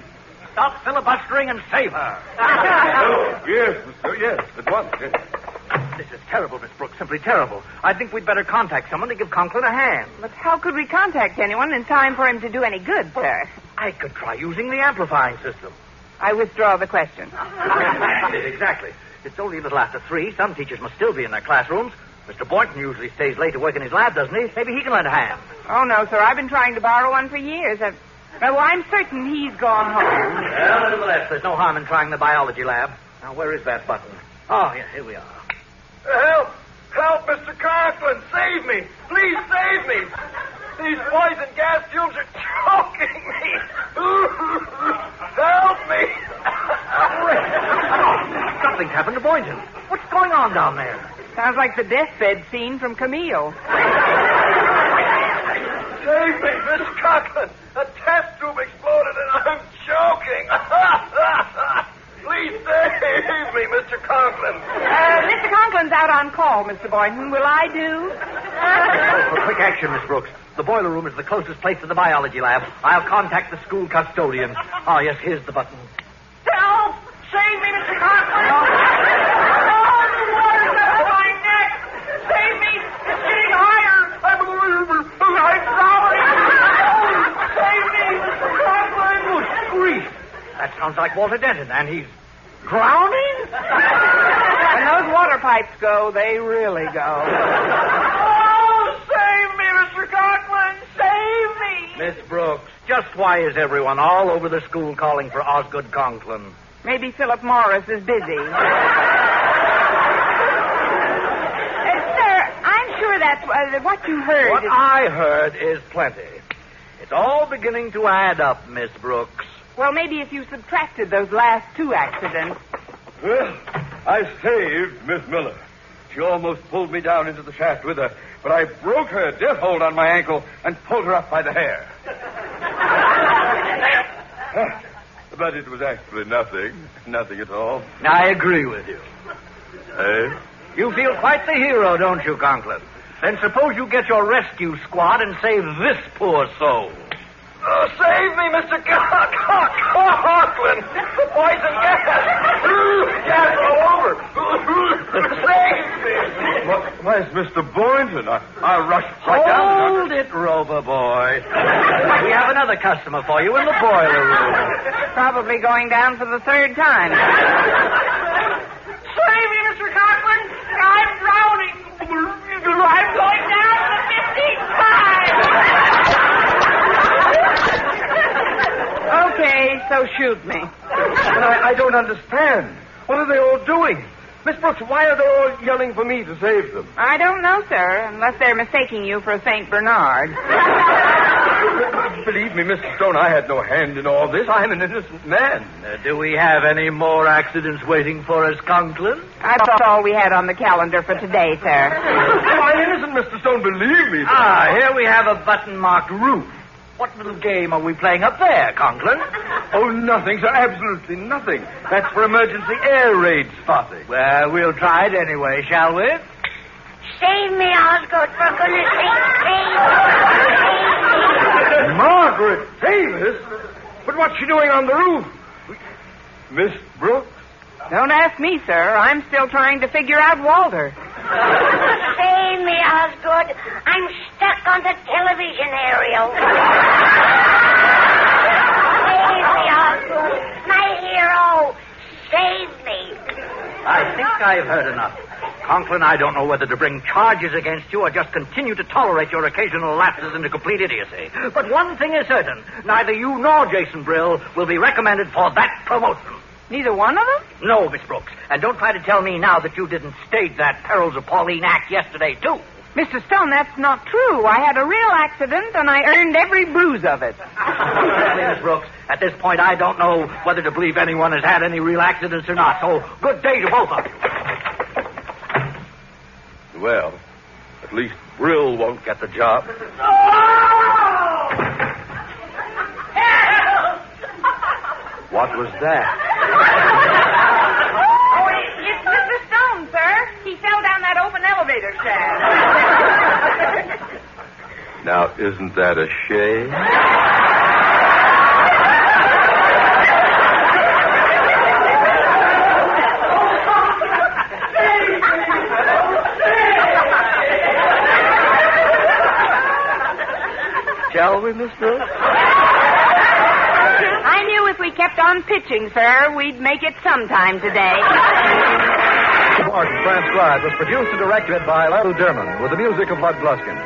Stop filibustering and save her. Oh, yes, sir, yes, at once, yes. This is terrible, Miss Brooks, simply terrible. I think we'd better contact someone to give Conklin a hand. But how could we contact anyone in time for him to do any good, sir? I could try using the amplifying system. I withdraw the question. Exactly. It's only a little after 3. Some teachers must still be in their classrooms. Mr. Boynton usually stays late to work in his lab, doesn't he? Maybe he can lend a hand. Oh, no, sir. I've been trying to borrow one for years. Well, I'm certain he's gone home. Well, nevertheless, there's no harm in trying the biology lab. Now, where is that button? Oh, yeah, here we are. Help! Help, Mr. Conklin! Save me! Please save me! These poison gas fumes are choking me! Help me! Something's happened to Boynton. What's going on down there? Sounds like the deathbed scene from Camille. Save me, Mr. Conklin! A test tube exploded and I'm choking! Please save me, Mr. Conklin! Mr. Conklin's out on call, Mr. Boynton. Will I do? For quick action, Miss Brooks. The boiler room is the closest place to the biology lab. I'll contact the school custodian. Oh, yes, here's the button. Help! Save me, Mr. Conklin! Oh, the water's up to my neck! Save me! It's getting higher! I'm drowning! Save me, Mr. Conklin! Good grief! That sounds like Walter Denton, and he's drowning? When those water pipes go, they really go. Oh, save me, Mr. Conklin! Save me! Miss Brooks, just why is everyone all over the school calling for Osgood Conklin? Maybe Philip Morris is busy. Sir, I'm sure that's what you heard. What I heard is plenty. It's all beginning to add up, Miss Brooks. Well, maybe if you subtracted those last two accidents. Well, I saved Miss Miller. She almost pulled me down into the shaft with her, but I broke her death hold on my ankle and pulled her up by the hair. But it was actually nothing. Nothing at all. I agree with you. Eh? You feel quite the hero, don't you, Conklin? Then suppose you get your rescue squad and save this poor soul. Oh, save me, Mr. Conklin! The poison gas! Gas all over! Save me! Where's Mr. Boynton? I rushed right down. Hold it, Rover boy. We have another customer for you in the boiler room. Probably going down for the third time. Save me, Mr. Conklin! I'm drowning! I'm going down for the 15th time! Okay, so shoot me. But I don't understand. What are they all doing? Miss Brooks, why are they all yelling for me to save them? I don't know, sir, unless they're mistaking you for St. Bernard. Believe me, Mr. Stone, I had no hand in all this. I'm an innocent man. Do we have any more accidents waiting for us, Conklin? That's all we had on the calendar for today, sir. I'm innocent, Mr. Stone, believe me. Here we have a button-marked roof. What little game are we playing up there, Conklin? Oh, nothing, sir. Absolutely nothing. That's for emergency air raid spotting. Well, we'll try it anyway, shall we? Save me, Osgood, for goodness sake, save me. Margaret Davis? But what's she doing on the roof? Miss Brooks? Don't ask me, sir. I'm still trying to figure out Walter. Save me, Osgood. I'm stuck on the television aerial. Save me, Osgood. My hero. Save me. I think I've heard enough. Conklin, I don't know whether to bring charges against you or just continue to tolerate your occasional lapses into complete idiocy. But one thing is certain. Neither you nor Jason Brill will be recommended for that promotion. Neither one of them? No, Miss Brooks. And don't try to tell me now that you didn't stage that Perils of Pauline act yesterday, too. Mr. Stone, that's not true. I had a real accident, and I earned every bruise of it. Miss Brooks, at this point, I don't know whether to believe anyone has had any real accidents or not. So, good day to both of you. Well, at least Brill won't get the job. What was that? Oh, it's Mr. Stone, sir. He fell down that open elevator shaft. Now, isn't that a shame? Shall we, Miss Brooks? I knew if we kept on pitching, sir, we'd make it sometime today. Martin Transcribed was produced and directed by Lou Derman with the music of Bud Gluskin.